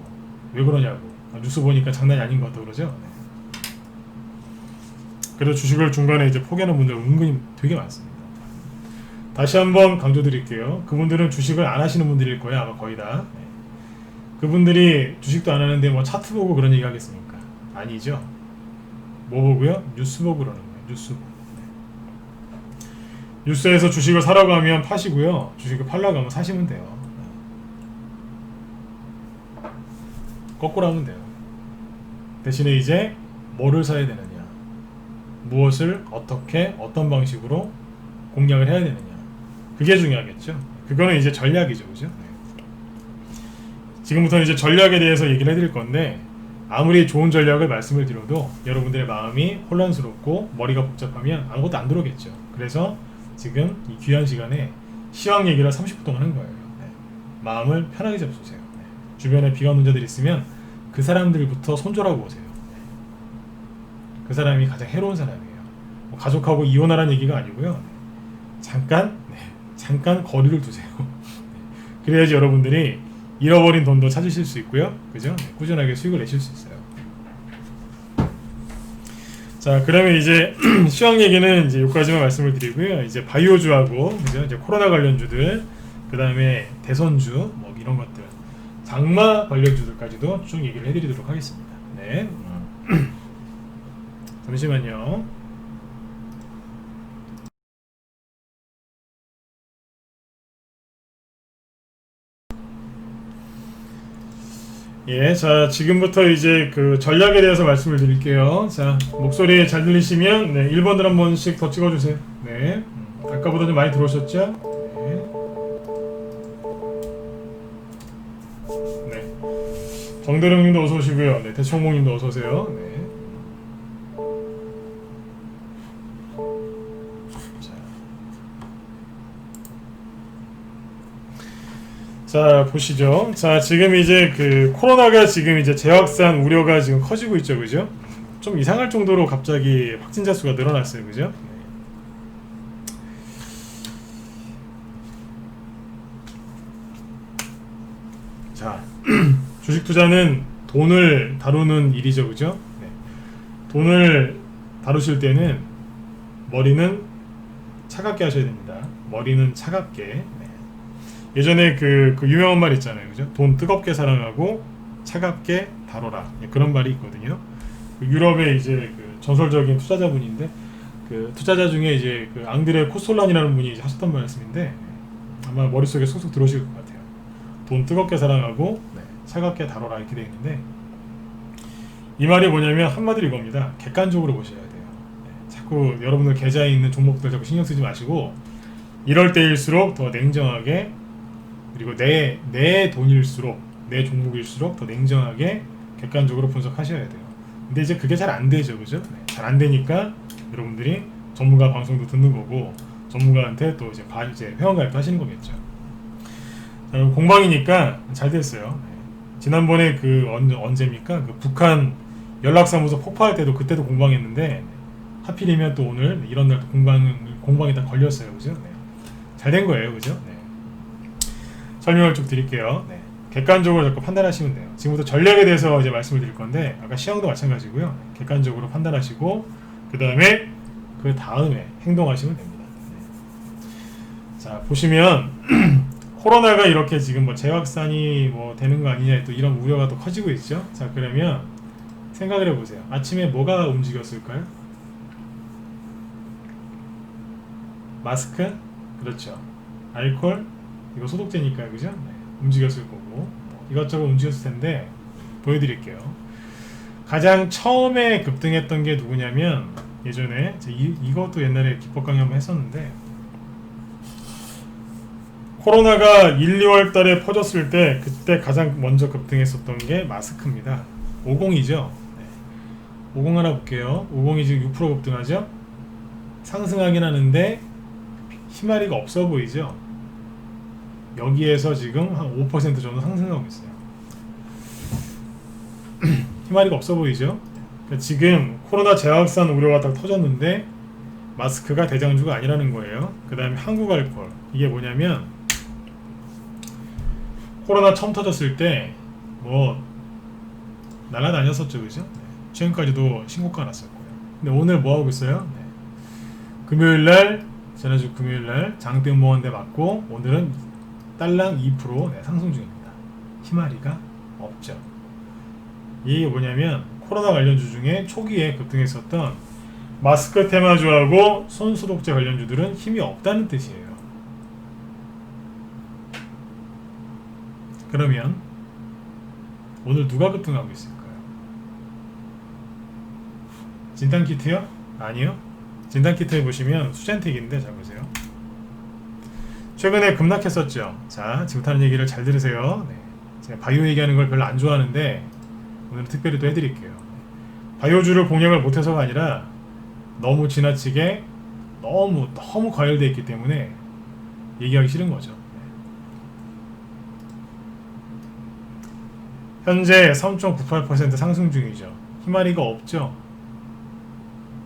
왜 그러냐고. 뉴스 보니까 장난이 아닌 것 같다고 그러죠. 네. 그래서 주식을 중간에 이제 포기하는 분들 은근히 되게 많습니다. 다시 한번 강조드릴게요. 그분들은 주식을 안 하시는 분들일 거예요. 아마 거의 다. 네. 그분들이 주식도 안 하는데 뭐 차트 보고 그런 얘기 하겠습니까? 아니죠. 뭐 보고요? 뉴스 보고 그러는 거예요. 뉴스 보고. 네. 뉴스에서 주식을 사라고 하면 파시고요. 주식을 팔라고 하면 사시면 돼요. 네. 거꾸로 하면 돼요. 대신에 이제 뭐를 사야 되느냐, 무엇을 어떻게 어떤 방식으로 공략을 해야 되느냐, 그게 중요하겠죠. 그거는 이제 전략이죠, 그죠? 네. 지금부터는 이제 전략에 대해서 얘기를 해드릴 건데, 아무리 좋은 전략을 말씀을 드려도 여러분들의 마음이 혼란스럽고 머리가 복잡하면 아무것도 안 들어오겠죠. 그래서 지금 이 귀한 시간에 시황 얘기를 30분 동안 한 거예요. 네. 마음을 편하게 잡수세요. 네. 주변에 비관론자들 있으면 그 사람들부터 손절하고 오세요. 네. 그 사람이 가장 해로운 사람이에요. 뭐 가족하고 이혼하라는 얘기가 아니고요. 네. 잠깐 거리를 두세요. 네. 그래야지 여러분들이 잃어버린 돈도 찾으실 수 있고요. 그죠? 네. 꾸준하게 수익을 내실 수 있어요. 자, 그러면 이제 시황 얘기는 이제 여기까지만 말씀을 드리고요. 이제 바이오주하고 그죠? 이제 코로나 관련주들, 그 다음에 대선주 뭐 이런 것들, 장마 관련주들까지도 쭉 얘기를 해드리도록 하겠습니다. 네. 잠시만요. 예, 자, 지금부터 이제 그 전략에 대해서 말씀을 드릴게요. 자, 목소리 잘 들리시면, 네, 1번을 한 번씩 더 찍어주세요. 네. 아까보다 좀 많이 들어오셨죠? 네. 네. 정대령 님도 어서 오시고요. 네, 대청봉 님도 어서 오세요. 네. 자, 보시죠. 자, 지금 이제 그 코로나가 지금 이제 재확산 우려가 지금 커지고 있죠, 그죠? 좀 이상할 정도로 갑자기 확진자 수가 늘어났어요, 그죠? 자, 주식 투자는 돈을 다루는 일이죠, 그죠? 네. 돈을 다루실 때는 머리는 차갑게 하셔야 됩니다. 머리는 차갑게. 네. 예전에 그 유명한 말 있잖아요, 그죠? 돈 뜨겁게 사랑하고 차갑게 다뤄라. 네, 그런 말이 있거든요. 그 유럽의 이제 그 전설적인 투자자분인데, 그 투자자 중에 이제 그 앙드레 코솔란이라는 분이 이제 하셨던 말씀인데, 아마 머릿속에 쏙쏙 들어오실 것 같아요. 돈 뜨겁게 사랑하고 차갑게 다뤄라 이렇게 되어 있는데, 이 말이 뭐냐면 한마디로 이겁니다. 객관적으로 보셔야 돼요. 자꾸 여러분들 계좌에 있는 종목들 자꾸 신경 쓰지 마시고, 이럴 때일수록 더 냉정하게, 그리고 내 돈일수록, 내 종목일수록 더 냉정하게 객관적으로 분석하셔야 돼요. 근데 이제 그게 잘 안 되죠, 그죠? 잘 안 되니까 여러분들이 전문가 방송도 듣는 거고, 전문가한테 또 이제 회원가입도 하시는 거겠죠. 공방이니까 잘 됐어요. 지난번에 그 언제입니까? 그 북한 연락사무소 폭파할 때도 그때도 공방했는데, 하필이면 또 오늘 이런 날 공방이 다 걸렸어요, 그죠? 네. 잘 된 거예요, 그죠? 네. 설명을 좀 드릴게요. 네. 객관적으로 자꾸 판단하시면 돼요. 지금부터 전략에 대해서 이제 말씀을 드릴 건데, 아까 시황도 마찬가지고요. 객관적으로 판단하시고, 그 다음에 행동하시면 됩니다. 네. 자, 보시면 코로나가 이렇게 지금 뭐 재확산이 뭐 되는 거 아니냐, 또 이런 우려가 또 커지고 있죠. 자, 그러면 생각을 해보세요. 아침에 뭐가 움직였을까요? 마스크? 그렇죠. 알코올? 이거 소독제니까요, 그죠? 네. 움직였을 거고, 이것저것 움직였을 텐데, 보여드릴게요. 가장 처음에 급등했던 게 누구냐면 예전에 이것도 옛날에 기법 강의 한번 했었는데, 코로나가 1, 2월 달에 퍼졌을 때 그때 가장 먼저 급등했었던 게 마스크입니다. 50이죠. 50 하나 볼게요. 50이 지금 6% 급등하죠. 상승하긴 하는데 희마리가 없어 보이죠. 여기에서 지금 한 5% 정도 상승하고 있어요. 희마리가 없어 보이죠. 그러니까 지금 코로나 재확산 우려가 딱 터졌는데 마스크가 대장주가 아니라는 거예요. 그 다음에 한국알코올, 이게 뭐냐면 코로나 처음 터졌을 때 뭐 날아다녔었죠, 그죠? 최근까지도 신고가 났었고요. 근데 오늘 뭐 하고 있어요? 금요일날, 지난주 금요일날 장대모원대 맞고 오늘은 딸랑 2% 상승 중입니다. 희마리가 없죠. 이게 뭐냐면 코로나 관련주 중에 초기에 급등했었던 마스크 테마주하고 손소독제 관련주들은 힘이 없다는 뜻이에요. 그러면 오늘 누가 급등하고 있을까요? 진단키트요? 아니요. 진단키트에 보시면 수젠텍인데, 잘 보세요. 최근에 급락했었죠. 자, 지금 하는 얘기를 잘 들으세요. 네. 제가 바이오 얘기하는 걸 별로 안 좋아하는데 오늘 특별히 또 해드릴게요. 바이오주를 공략을 못해서가 아니라 너무 지나치게 너무 과열되어 있기 때문에 얘기하기 싫은 거죠. 현재 3.98% 상승 중이죠. 희마리가 없죠.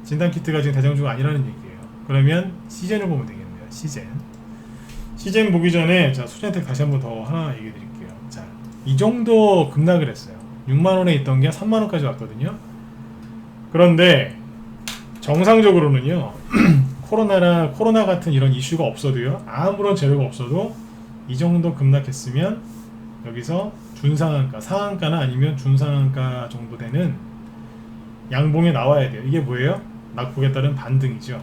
진단키트가 지금 대장주가 아니라는 얘기예요. 그러면 시젠을 보면 되겠네요. 시젠 보기 전에 자, 수젠텍 다시 한번 더 하나 얘기해 드릴게요. 자, 이 정도 급락을 했어요. 6만원에 있던 게 3만원까지 왔거든요. 그런데 정상적으로는요 코로나 같은 이런 이슈가 없어도요, 아무런 재료가 없어도 이 정도 급락했으면 여기서 준상한가, 상한가나 아니면 준상한가 정도 되는 양봉에 나와야 돼요. 이게 뭐예요? 낙폭에 따른 반등이죠.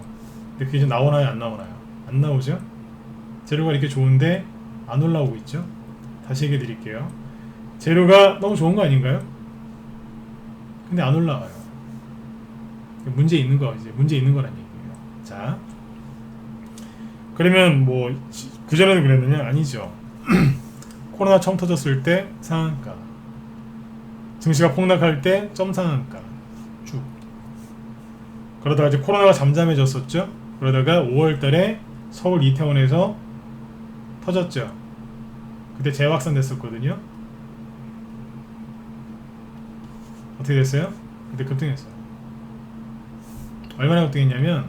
근데 그게 이제 나오나요? 안 나오나요? 안 나오죠? 재료가 이렇게 좋은데 안 올라오고 있죠. 다시 얘기해 드릴게요. 재료가 너무 좋은 거 아닌가요? 근데 안 올라와요. 문제 있는 거란 얘기예요. 자, 그러면 뭐 그전에도 그랬느냐? 아니죠. 코로나 처음 터졌을 때 상한가, 증시가 폭락할 때 점상한가 쭉. 그러다가 이제 코로나가 잠잠해졌었죠. 그러다가 5월달에 서울 이태원에서 터졌죠. 그때 재확산 됐었거든요. 어떻게 됐어요? 그때 급등했어요. 얼마나 급등했냐면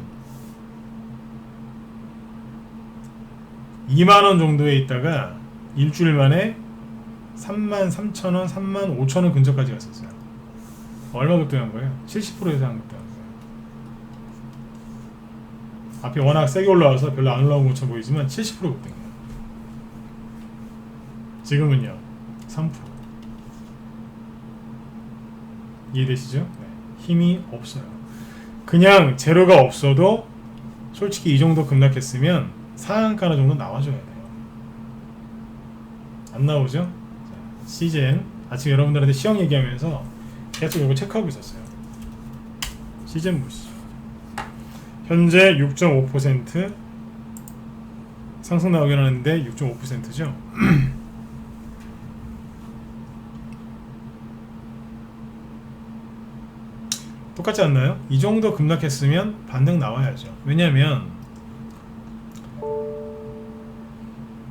2만원 정도에 있다가 일주일 만에 33,000원, 35,000원 근처까지 갔었어요. 얼마 급등한 거예요? 70% 이상 급등한 거예요. 앞에 워낙 세게 올라와서 별로 안 올라온 것처럼 보이지만 70% 급등이에요. 지금은요 3%. 이해되시죠? 네. 힘이 없어요. 그냥 재료가 없어도 솔직히 이 정도 급락했으면 상한가 정도 나와줘야 돼요. 안 나오죠? 자, 시젠 아침 여러분들한테 시험 얘기하면서 계속 이거 체크하고 있었어요. 시젠 보시죠. 현재 6.5% 상승 나오긴 하는데 6.5%죠. 똑같지 않나요? 이 정도 급락했으면 반등 나와야죠. 왜냐면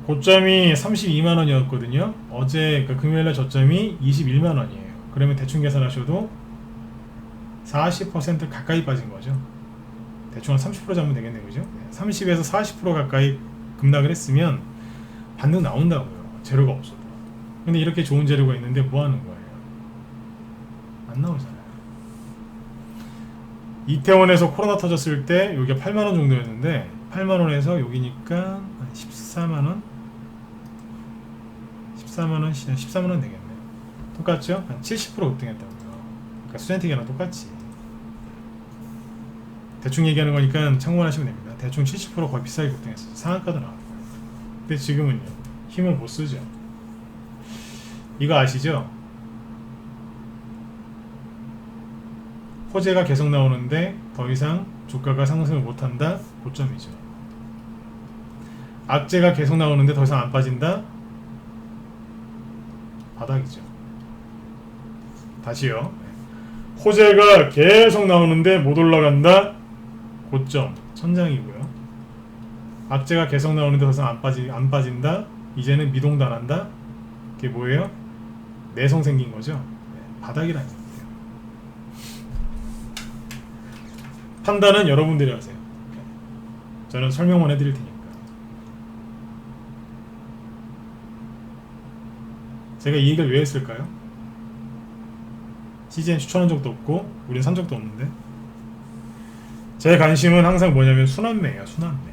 고점이 32만원이었거든요. 어제 그 금요일날 저점이 21만원이에요. 그러면 대충 계산하셔도 40% 가까이 빠진 거죠. 대충 한 30% 잡으면 되겠네요. 그죠? 30에서 40% 가까이 급락을 했으면 반등 나온다고요. 재료가 없어도. 근데 이렇게 좋은 재료가 있는데 뭐 하는 거예요? 안 나오잖아요. 이태원에서 코로나 터졌을 때 여기가 8만원 정도였는데 8만원에서 여기니까 14만원? 14만원 되겠네요. 똑같죠? 한 70% 급등했다고요. 그러니까 수젠텍이랑 똑같지. 대충 얘기하는 거니까 참고하시면 됩니다. 대충 70% 거의 비싸게 급등했어요. 상한가도 나왔고요. 근데 지금은요 힘을 못 쓰죠. 이거 아시죠? 호재가 계속 나오는데 더 이상 주가가 상승을 못한다. 고점이죠. 악재가 계속 나오는데 더 이상 안 빠진다. 바닥이죠. 다시요. 호재가 계속 나오는데 못 올라간다. 고점. 천장이고요. 악재가 계속 나오는데 더 이상 안 빠진다. 이제는 미동도 안 한다. 그게 뭐예요? 내성 생긴 거죠. 바닥이라는 얘기예요. 판단은 여러분들이 하세요. 저는 설명만 해드릴 테니까. 제가 이 얘기를 왜 했을까요? CGN 추천한 적도 없고 우린 산 적도 없는데, 제 관심은 항상 뭐냐면 순환매예요. 순환매.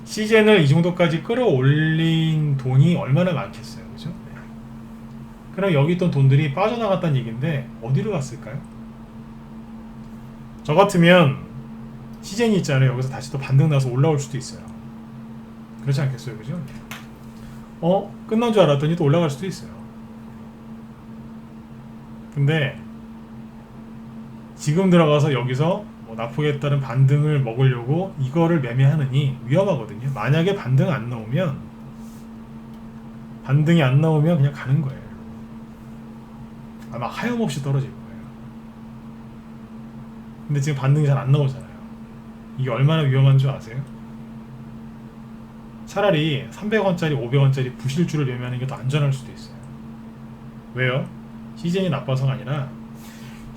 CGN을 이 정도까지 끌어올린 돈이 얼마나 많겠어요, 그죠? 네. 그럼 여기 있던 돈들이 빠져나갔다는 얘기인데 어디로 갔을까요? 저 같으면 CGN이 있잖아요. 여기서 다시 또 반등 나서 올라올 수도 있어요. 그렇지 않겠어요, 그죠? 끝난 줄 알았더니 또 올라갈 수도 있어요. 근데 지금 들어가서 여기서 뭐 낙폭에 따른 반등을 먹으려고 이거를 매매하느니 위험하거든요. 만약에 반등이 안 나오면 그냥 가는 거예요. 아마 하염없이 떨어질 거예요. 근데 지금 반등이 잘 안 나오잖아요. 이게 얼마나 위험한 줄 아세요? 차라리 300원짜리 500원짜리 부실주를 매매하는 게 더 안전할 수도 있어요. 왜요? CGN이 나빠서가 아니라,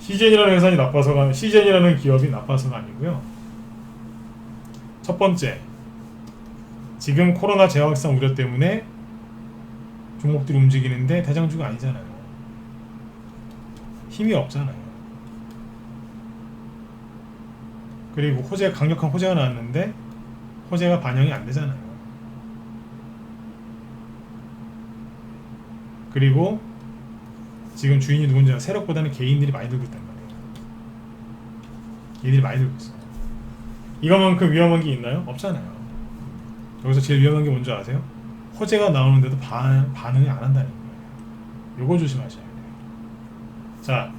CGN이라는 기업이 나빠서가 아니고요. 첫 번째, 지금 코로나 재확산 우려 때문에 종목들이 움직이는데 대장주가 아니잖아요. 힘이 없잖아요. 그리고 강력한 호재가 나왔는데 호재가 반영이 안 되잖아요. 그리고 지금 주인이 누군지 알아요? 세력보다는 개인들이 많이 들고 있단 말이에요. 얘들이 많이 들고 있어요. 이거만큼 위험한 게 있나요? 없잖아요. 여기서 제일 위험한 게 뭔지 아세요? 호재가 나오는데도 반응이 안 한다는 거예요. 요거 조심하셔야 돼요. 자,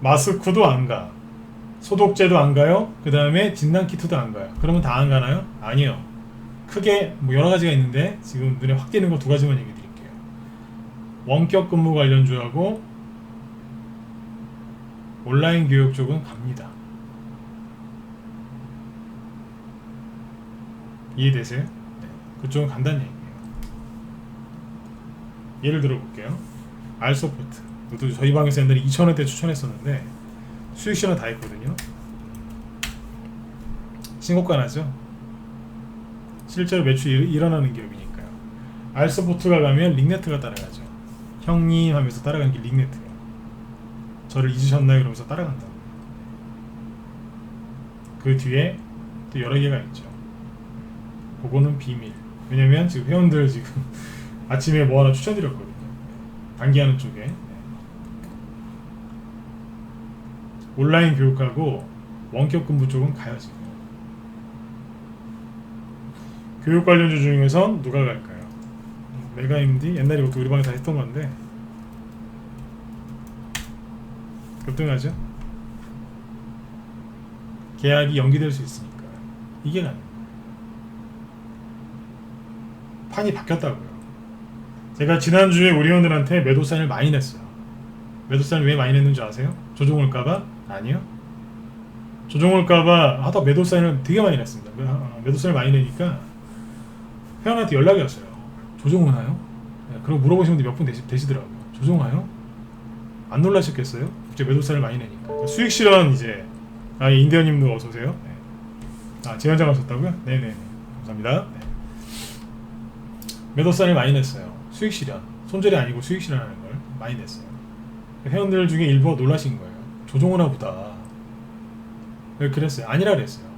마스크도 안 가, 소독제도 안 가요, 그 다음에 진단키트도 안 가요. 그러면 다 안 가나요? 아니요. 크게 뭐 여러 가지가 있는데 지금 눈에 확 띄는 거 두 가지만 얘기 드릴게요. 원격 근무 관련주하고 온라인 교육 쪽은 갑니다. 이해되세요? 네. 그쪽은 간다는 얘기예요. 예를 들어볼게요. 알소프트. 이것도 저희 방에서 옛날에 2,000원대 추천했었는데 수익 실현 다 했거든요. 신고가 나죠? 실제로 매출이 일어나는 기업이니까요. 알소프트가 가면 링네트가 따라가죠. 형님 하면서 따라가는 게 링네트예요. 저를 잊으셨나요? 이러면서 따라간다고. 그 뒤에 또 여러 개가 있죠. 그거는 비밀. 왜냐면 지금 회원들 지금 아침에 뭐 하나 추천드렸거든요. 단기하는 쪽에. 온라인 교육하고 원격 근무 쪽은 가요 지금. 교육 관련주 중에선 누가 갈까요? 메가임디? 옛날에 이것도 우리 방에서 했던 건데 급등하죠? 계약이 연기될 수 있으니까 이게 가능. 판이 바뀌었다고요. 제가 지난주에 우리 회원들한테 매도 사인을 많이 냈어요. 매도 사인을 왜 많이 냈는지 아세요? 조정 올까봐? 아니요. 조정 올까봐 하다 매도 사인을 되게 많이 냈습니다. 매도 사인을 많이 내니까 회원한테 연락이 왔어요. 조정 오나요? 네, 그러고 물어보시는 분들이 몇 분 되시더라고요. 조정 와요? 안 놀라셨겠어요? 제가 매도 사인을 많이 내니까. 수익 실현 이제 인디언님도 어서 오세요. 네. 지원장 하셨다고요? 네네. 감사합니다. 네. 매도 사인을 많이 냈어요. 수익 실현. 손절이 아니고 수익 실현하는 걸 많이 냈어요. 회원들 중에 일부가 놀라신 거예요. 조정오나 보다. 왜 그랬어요? 아니라 그랬어요.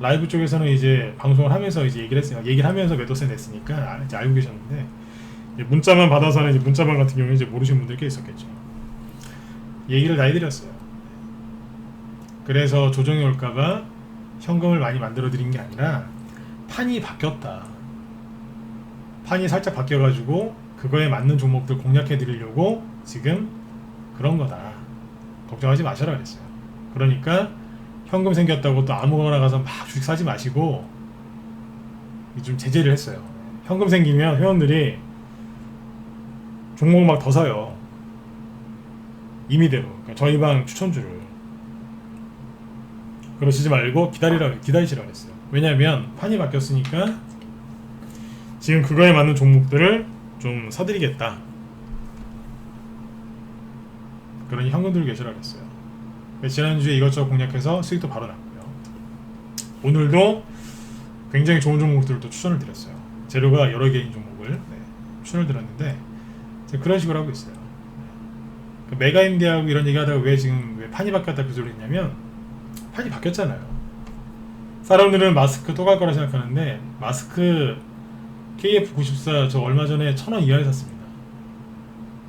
라이브 쪽에서는 이제 방송을 하면서 이제 얘기를 했어요. 얘기를 하면서 매도세 냈으니까 이제 알고 계셨는데, 이제 문자만 받아서는 이제 문자방 같은 경우는 이제 모르시는 분들 꽤 있었겠죠. 얘기를 다 해드렸어요. 그래서 조정이 올까봐 현금을 많이 만들어 드린 게 아니라 판이 바뀌었다. 판이 살짝 바뀌어가지고 그거에 맞는 종목들 공략해 드리려고 지금 그런 거다. 걱정하지 마셔라 그랬어요. 그러니까 현금 생겼다고 또 아무거나 가서 막 주식 사지 마시고 좀 제재를 했어요. 현금 생기면 회원들이 종목 막 더 사요. 임의대로. 그러니까 저희 방 추천주를. 그러시지 말고 기다리시라 그랬어요. 왜냐면 판이 바뀌었으니까 지금 그거에 맞는 종목들을 좀 사드리겠다. 그러니 현금 들고 계시라 그랬어요. 지난주에 이것저것 공략해서 수익도 바로 났고요. 오늘도 굉장히 좋은 종목들을 또 추천을 드렸어요. 재료가 여러 개인 종목을 추천을 드렸는데 그런 식으로 하고 있어요. 메가임대하고 이런 얘기하다가 왜 판이 바뀌었다 그 소리 했냐면 판이 바뀌었잖아요. 사람들은 마스크 또 갈 거라 생각하는데 마스크 KF94 저 얼마 전에 1,000원 이하에 샀습니다.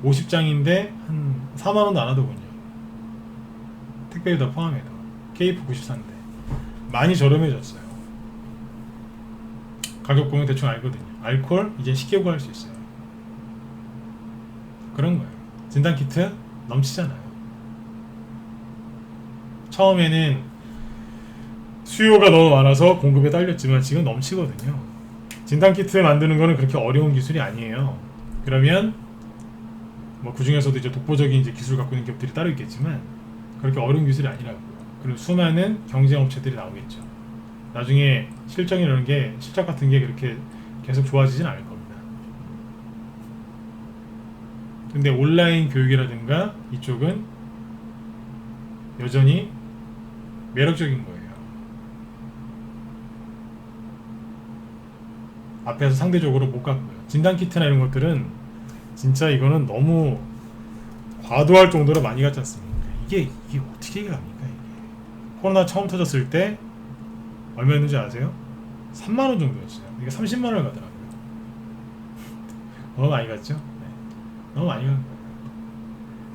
50장인데 한 4만원도 안 하더군요. 택배비 다 포함해도 KF94인데 많이 저렴해졌어요. 가격 보면 대충 알거든요. 알콜 이제 쉽게 구할 수 있어요. 그런 거예요. 진단키트 넘치잖아요. 처음에는 수요가 너무 많아서 공급에 딸렸지만 지금 넘치거든요. 진단키트 만드는 거는 그렇게 어려운 기술이 아니에요. 그러면 뭐 그 중에서도 이제 독보적인 이제 기술 갖고 있는 기업들이 따로 있겠지만 그렇게 어려운 기술이 아니라고요. 그리고 수많은 경쟁 업체들이 나오겠죠. 나중에 실적 같은 게 그렇게 계속 좋아지진 않을 겁니다. 근데 온라인 교육이라든가 이쪽은 여전히 매력적인 거예요. 앞에서 상대적으로 못 갔고요. 진단키트나 이런 것들은 진짜 이거는 너무 과도할 정도로 많이 갔지 않습니까? 이게 어떻게 갑니까? 이게 코로나 처음 터졌을 때 얼마였는지 아세요? 3만원 정도였어요. 이게 30만원을 가더라고요. 너무 많이 갔죠? 네. 너무 많이 간 거예요.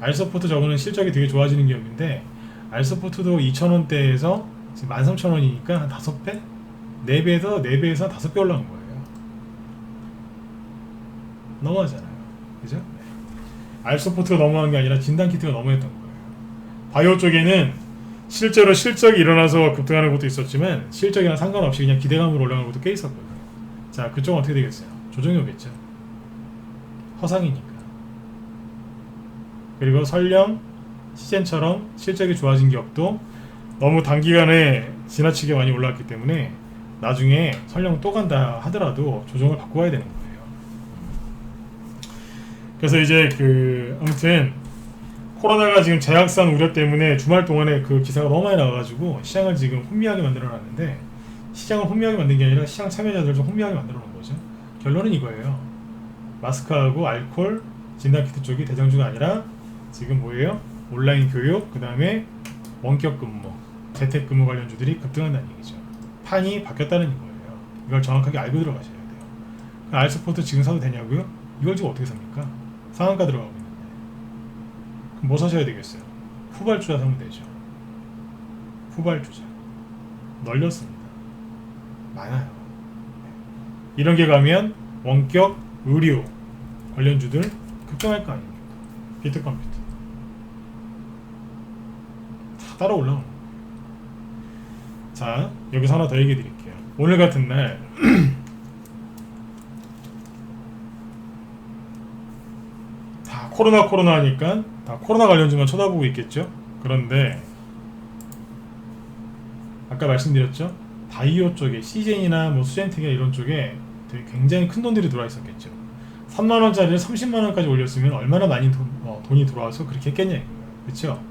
알서포트 저거는 실적이 되게 좋아지는 기업인데 알서포트도 2,000원대에서 지금 13,000원이니까 한 5배? 4배에서 5배 올라간 거예요. 너무하잖아요. 그죠? 네. 알서포트가 너무한 게 아니라 진단키트가 너무했던 거예요. 바이오 쪽에는 실제로 실적이 일어나서 급등하는 것도 있었지만 실적이랑 상관없이 그냥 기대감으로 올라가는 것도 꽤 있었거든요. 자, 그쪽은 어떻게 되겠어요? 조정이 오겠죠. 허상이니까. 그리고 설령 시젠처럼 실적이 좋아진 기업도 너무 단기간에 지나치게 많이 올라왔기 때문에 나중에 설령 또 간다 하더라도 조정을 받고 가야 되는 거예요. 그래서 이제 아무튼 코로나가 지금 재확산 우려 때문에 주말 동안에 그 기사가 너무 많이 나와가지고 시장을 지금 혼미하게 만들어놨는데 시장을 혼미하게 만든 게 아니라 시장 참여자들을 좀 혼미하게 만들어놓은 거죠. 결론은 이거예요. 마스크하고 알콜, 진단키트 쪽이 대장주가 아니라 지금 뭐예요? 온라인 교육, 그 다음에 원격 근무, 재택근무 관련주들이 급등한다는 얘기죠. 판이 바뀌었다는 거예요. 이걸 정확하게 알고 들어가셔야 돼요. 알스포트 지금 사도 되냐고요? 이걸 지금 어떻게 삽니까? 상한가 들어가고 있는데. 그럼 뭐 사셔야 되겠어요? 후발주자 사면 되죠. 후발주자. 널렸습니다. 많아요. 이런 게 가면 원격 의료 관련주들 급등할 거 아닙니까? 비트컴퓨터 다 따라 올라오는 거예요. 자, 여기서 하나 더 얘기해 드릴게요. 오늘 같은 날 다 코로나 하니까 다 코로나 관련주만 쳐다보고 있겠죠. 그런데 아까 말씀드렸죠. 바이오 쪽에 시젠이나 뭐 수젠텍이나 이런 쪽에 되게 굉장히 큰 돈들이 들어와 있었겠죠. 3만원짜리를 30만원까지 올렸으면 얼마나 많이 돈이 들어와서 그렇게 했겠냐 이거예요. 그렇죠?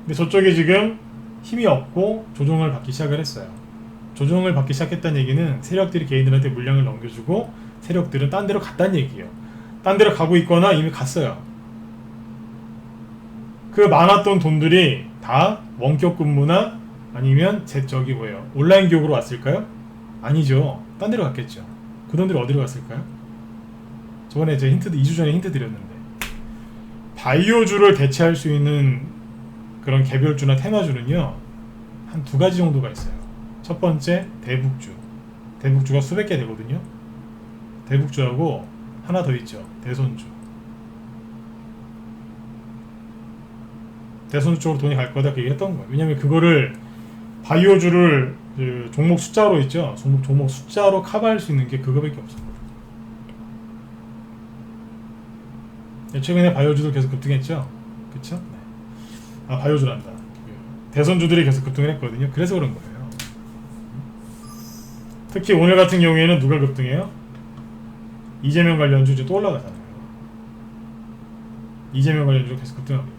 근데 저쪽에 지금 힘이 없고 조정을 받기 시작을 했어요. 조정을 받기 시작했다는 얘기는 세력들이 개인들한테 물량을 넘겨주고 세력들은 딴 데로 갔다는 얘기예요. 딴 데로 가고 있거나 이미 갔어요. 그 많았던 돈들이 다 원격 근무나 아니면 온라인 교육으로 왔을까요? 아니죠. 딴 데로 갔겠죠. 그 돈들이 어디로 갔을까요? 저번에 제가 2주 전에 힌트 드렸는데 바이오주를 대체할 수 있는 그런 개별주나 테마주는요 한 2가지 정도가 있어요. 첫 번째 대북주. 대북주가 수백 개 되거든요. 대북주하고 하나 더 있죠. 대손주. 대선주 쪽으로 돈이 갈 거다 그 얘기했던 거예요. 왜냐면 그거를 바이오주를 그 종목 숫자로 있죠. 종목 숫자로 커버할 수 있는 게 그거밖에 없어요. 최근에 바이오주도 계속 급등했죠. 그쵸? 네. 아 바이오주란다. 대선주들이 계속 급등을 했거든요. 그래서 그런 거예요. 특히 오늘 같은 경우에는 누가 급등해요? 이재명 관련주 이제 또 올라가잖아요. 이재명 관련주 계속 급등합니다.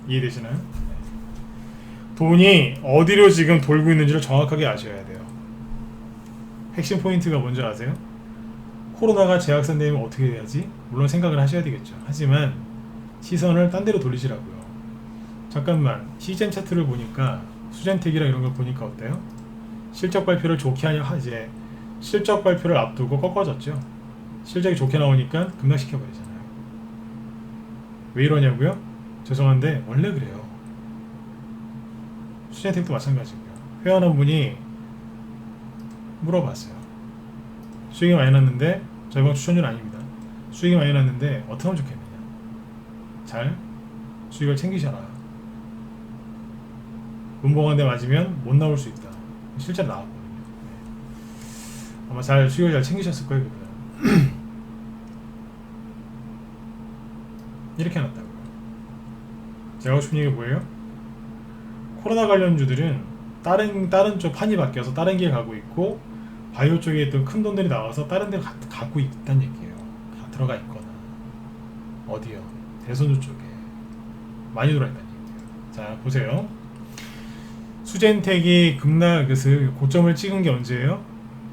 이해되시나요? 돈이 어디로 지금 돌고 있는지를 정확하게 아셔야 돼요. 핵심 포인트가 뭔지 아세요? 코로나가 재확산되면 어떻게 해야지? 물론 생각을 하셔야 되겠죠. 하지만 시선을 딴 데로 돌리시라고요. 잠깐만 시젠 차트를 보니까 수젠텍이랑 이런 걸 보니까 어때요? 실적 발표를 좋게 하냐 이제 실적 발표를 앞두고 꺾어졌죠. 실적이 좋게 나오니까 급락시켜 버리잖아요. 왜 이러냐고요? 죄송한데 원래 그래요. 수젠텍도 마찬가지고요. 회원 한 분이 물어봤어요. 수익이 많이 났는데 저희 방 추천주는 아닙니다. 수익이 많이 났는데 어떻게 하면 좋겠느냐. 잘 수익을 챙기셔라. 문봉한대 맞으면 못 나올 수 있다. 실제로 나왔거든요. 네. 아마 잘 수익을 잘 챙기셨을 거예요. 이렇게 해놨다고요. 제가 하고 싶은 얘기가 뭐예요? 코로나 관련주들은 다른 쪽 판이 바뀌어서 다른 길 가고 있고 바이오 쪽에 있던 큰 돈들이 나와서 다른 데 가고 있다는 얘기예요. 들어가 있거나 어디요? 대선주 쪽에 많이 들어있다는 얘기예요. 자 보세요. 수젠텍이 급락 고점을 찍은 게 언제예요?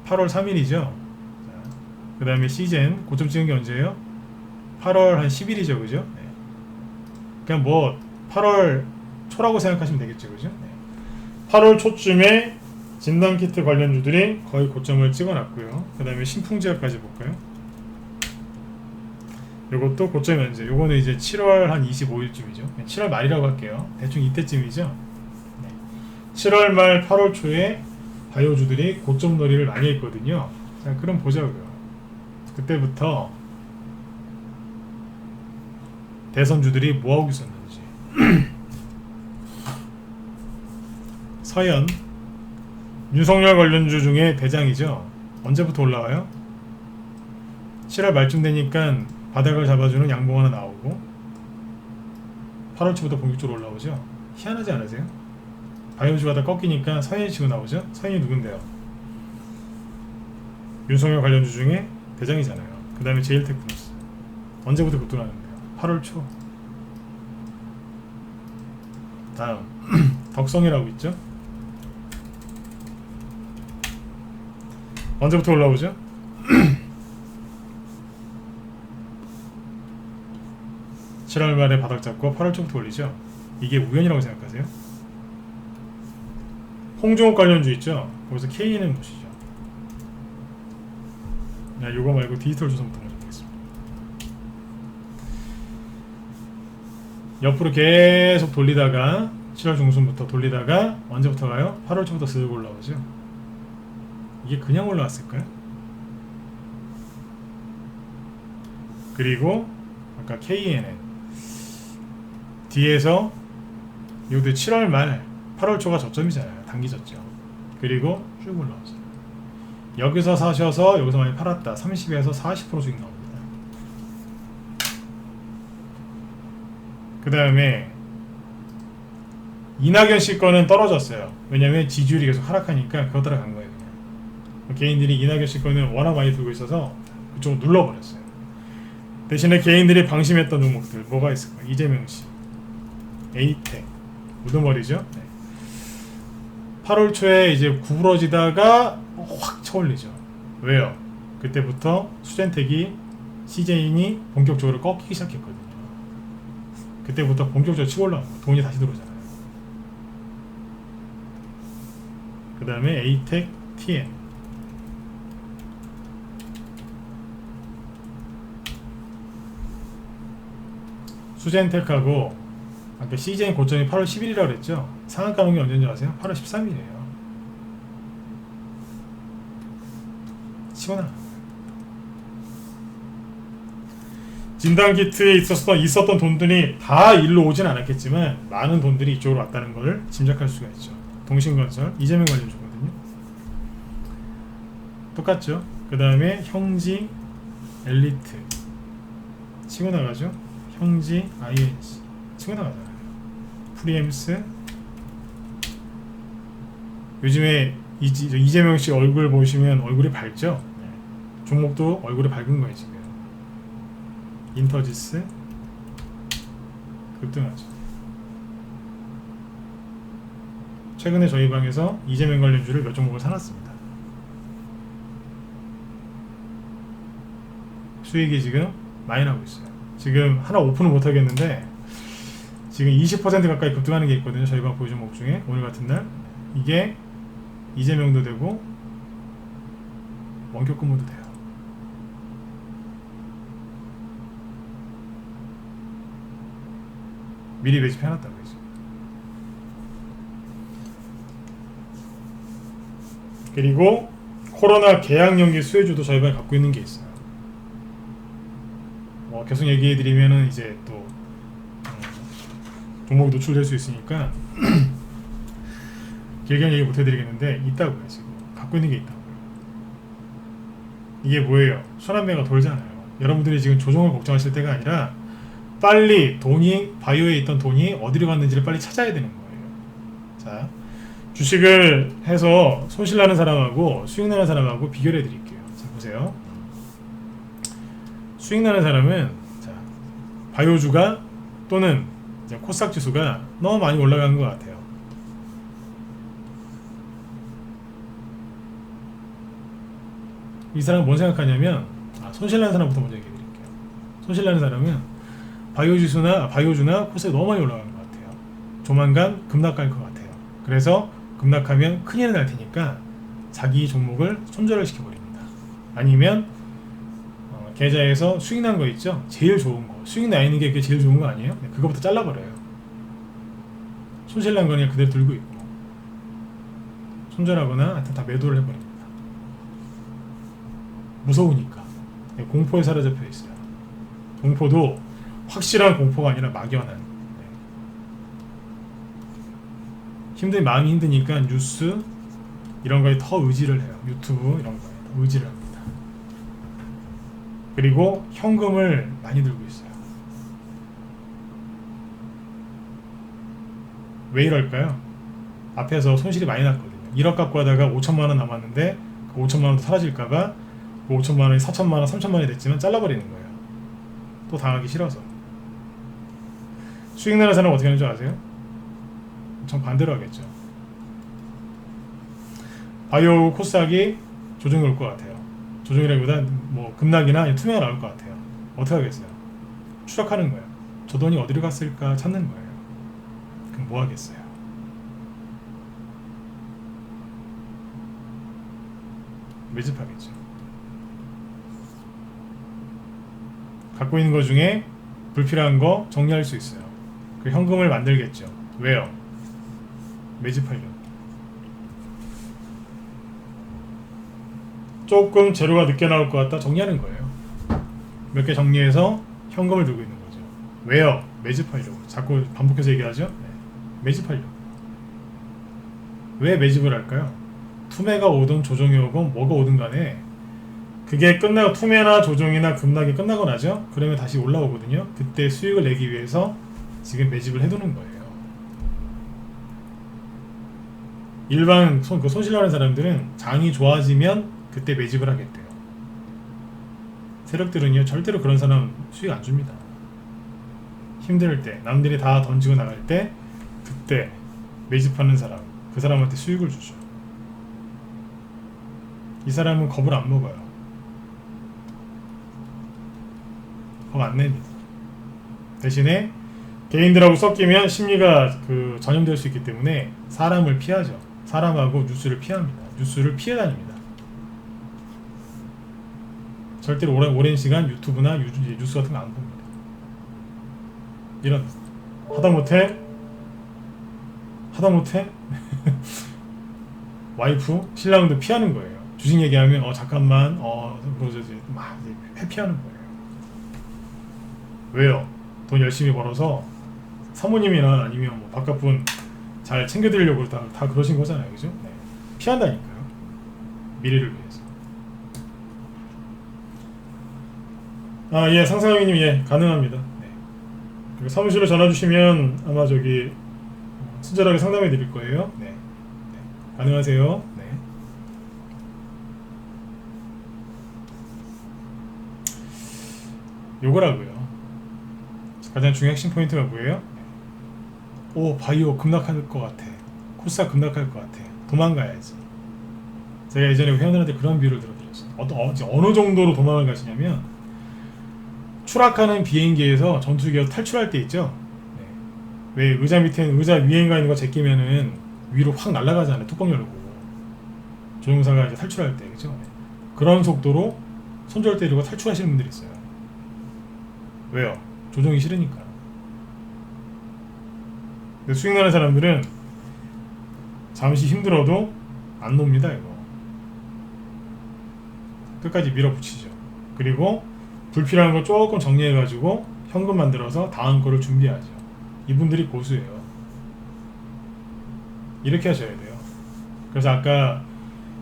8월 3일이죠. 그 다음에 시젠 고점 찍은 게 언제예요? 8월 한 10일이죠, 그죠? 네. 그냥 뭐 8월 초라고 생각하시면 되겠죠, 그죠? 네. 8월 초쯤에 진단키트 관련주들이 거의 고점을 찍어놨고요. 그 다음에 신풍제약까지 볼까요? 요것도 고점이 언제? 요거는 이제 7월 한 25일쯤이죠. 7월 말이라고 할게요. 대충 이때쯤이죠. 7월 말 8월 초에 바이오주들이 고점 놀이를 많이 했거든요. 자, 그럼 보자고요. 그때부터 대선주들이 뭐하고 있었는지. 서현 윤석열 관련주 중에 대장이죠. 언제부터 올라와요? 7월 말쯤 되니까 바닥을 잡아주는 양봉 하나 나오고 8월 초부터 본격적으로 올라오죠. 희한하지 않으세요? 바이오주가 다 꺾이니까 서현이 치고 나오죠. 서현이 누군데요? 윤석열 관련주 중에 대장이잖아요. 그 다음에 제일테크노스 언제부터 급등하는데요? 8월 초. 다음 덕성이라고 있죠. 언제부터 올라오죠? 7월 말에 바닥 잡고 8월 초부터 올리죠. 이게 우연이라고 생각하세요? 홍종욱 관련주 있죠? 거기서 K는 보시죠. 야, 요거 말고 디지털 조선부터 먼저 보겠습니다. 옆으로 계속 돌리다가 7월 중순부터 돌리다가 언제부터 가요? 8월 초부터 쓱 올라오죠. 이게 그냥 올라왔을까요? 그리고 아까 KNN 뒤에서 이것도 7월 말 8월 초가 저점이잖아요. 단기 저점. 그리고 쭉 올라왔어요. 여기서 사셔서 여기서 많이 팔았다. 30에서 40% 수익 나옵니다. 그 다음에 이낙연 씨 거는 떨어졌어요. 왜냐면 지지율이 계속 하락하니까 그거 따라간 거예요. 그냥. 개인들이 이낙연 씨 거는 워낙 많이 들고 있어서 그쪽으로 눌러버렸어요. 대신에 개인들이 방심했던 종목들 뭐가 있을까? 이재명 씨, 에이텍, 우두머리죠. 네. 8월 초에 이제 구부러지다가 확 쳐올리죠. 왜요? 그때부터 수젠텍이 CJ인이 본격적으로 꺾이기 시작했거든요. 그때부터 본격적으로 치고 올라온 거. 돈이 다시 들어오잖아요. 그 다음에 에이텍, TN. 수젠텍하고 아까 CJ인 고점이 8월 10일이라고 그랬죠? 상한가 놓은 게 언제인지 아세요? 8월 13일이에요. 치고 나간 거예요. 진단 키트에 있었던 돈들이 다 일로 오진 않았겠지만 많은 돈들이 이쪽으로 왔다는 걸 짐작할 수가 있죠. 동신건설 이재명 관련주거든요. 똑같죠. 그 다음에 형지 엘리트 치고 나가죠. 형지 INC 치고 나가잖아요. 프리엠스 요즘에 이재명 씨 얼굴 보시면 얼굴이 밝죠. 종목도 얼굴이 밝은 거예요 지금. 인터지스 급등하죠. 최근에 저희 방에서 이재명 관련주를 몇 종목을 사놨습니다. 수익이 지금 많이 나고 있어요. 지금 하나 오픈을 못 하겠는데 지금 20% 가까이 급등하는 게 있거든요. 저희 방 보유 종목 중에 오늘 같은 날 이게 이재명도 되고 원격 근무도 돼요. 미리 매집해놨다고요. 그리고 코로나 계약연기 수혜주도 저희 방에 갖고 있는 게 있어요. 계속 얘기해드리면은 이제 또 종목이 노출될 수 있으니까 길게는 얘기 못해드리겠는데 있다고요. 지금 갖고 있는 게 있다고요. 이게 뭐예요? 순환매가 돌잖아요. 여러분들이 지금 조정을 걱정하실 때가 아니라 빨리 돈이 바이오에 있던 돈이 어디로 갔는지를 빨리 찾아야 되는 거예요. 자, 주식을 해서 손실나는 사람하고 수익나는 사람하고 비교를 해드릴게요. 자, 보세요. 수익나는 사람은 자, 바이오주가 또는 이제 코스닥 지수가 너무 많이 올라간 것 같아요. 이 사람은 뭔 생각하냐면 손실나는 사람부터 먼저 얘기해드릴게요. 손실나는 사람은 바이오주나 코스닥이 너무 많이 올라간 것 같아요. 조만간 급락할 것 같아요. 그래서 급락하면 큰일이 날 테니까 자기 종목을 손절을 시켜버립니다. 아니면 계좌에서 수익 난 거 있죠? 제일 좋은 거 수익 나 있는 게 그게 제일 좋은 거 아니에요? 네, 그거부터 잘라버려요. 손실 난 거는 그대로 들고 있고 손절하거나 하여튼 다 매도를 해버립니다. 무서우니까. 네, 공포에 사로잡혀 있어요. 공포도 확실한 공포가 아니라 막연한. 네. 마음이 힘드니까 뉴스 이런 거에 더 의지를 해요. 유튜브 이런 거에 더 의지를 합니다. 그리고 현금을 많이 들고 있어요. 왜 이럴까요? 앞에서 손실이 많이 났거든요. 1억 갖고 하다가 5천만 원 남았는데 그 5천만 원도 사라질까봐 그 5천만 원이 4천만 원, 3천만 원이 됐지만 잘라버리는 거예요. 또 당하기 싫어서. 수익 나는 사람은 어떻게 하는 줄 아세요? 전 반대로 하겠죠. 바이오 코스닥이 조정이 올 것 같아요. 조정이라기보다 뭐 급락이나 투매가 나올 것 같아요. 어떻게 하겠어요? 추적하는 거예요. 저 돈이 어디로 갔을까 찾는 거예요. 그럼 뭐 하겠어요? 매집하겠죠. 갖고 있는 것 중에 불필요한 거 정리할 수 있어요. 그 현금을 만들겠죠. 왜요? 매집하려고. 조금 재료가 늦게 나올 것 같다 정리하는 거예요. 몇 개 정리해서 현금을 들고 있는 거죠. 왜요? 매집하려고. 자꾸 반복해서 얘기하죠. 네. 매집하려고. 왜 매집을 할까요? 투매가 오든 조정이 오건 뭐가 오든 간에 그게 끝나고 투매나 조정이나 급락이 끝나고 나죠. 그러면 다시 올라오거든요. 그때 수익을 내기 위해서 지금 매집을 해두는 거예요. 일반 손실나는 사람들은 장이 좋아지면 그때 매집을 하겠대요. 세력들은요 절대로 그런 사람 수익 안 줍니다. 힘들 때 남들이 다 던지고 나갈 때 그때 매집하는 사람 그 사람한테 수익을 주죠. 이 사람은 겁을 안 먹어요. 겁 안 냅니다. 대신에 개인들하고 섞이면 심리가 전염될 수 있기 때문에 사람을 피하죠. 사람하고 뉴스를 피합니다. 뉴스를 피해 다닙니다. 절대로 오랜 시간 유튜브나 뉴스 같은 거 안 봅니다. 이런 하다못해 와이프 신랑도 피하는 거예요. 주식 얘기하면 잠깐만 그러지 막 회피하는 거예요. 왜요? 돈 열심히 벌어서 사모님이나 아니면 뭐 바깥분 잘 챙겨드리려고 다 그러신 거잖아요, 그죠? 네. 피한다니까요. 미래를 위해서. 아, 예, 상상형님, 예, 가능합니다. 네. 그리고 사무실로 전화 주시면 아마 저기 친절하게 상담해 드릴 거예요. 네. 네. 가능하세요. 네. 요거라고요. 가장 중요한 핵심 포인트가 뭐예요? 오, 바이오 급락할 것 같아. 코스닥 급락할 것 같아. 도망가야지. 제가 예전에 회원들한테 그런 비유를 들어드렸어요. 어느 정도로 도망을 가시냐면, 추락하는 비행기에서 전투기에서 탈출할 때 있죠. 네. 왜 의자 위에가 있는 거 제끼면은 위로 확 날아가잖아요. 뚜껑 열고 조종사가 이제 탈출할 때, 그죠? 네. 그런 속도로 손절 때리고 탈출하시는 분들이 있어요. 왜요? 조종이 싫으니까. 근데 수익 나는 사람들은 잠시 힘들어도 안 놉니다. 이거 끝까지 밀어붙이죠. 그리고 불필요한 거 조금 정리해가지고 현금 만들어서 다음 거를 준비하죠. 이분들이 고수예요. 이렇게 하셔야 돼요. 그래서 아까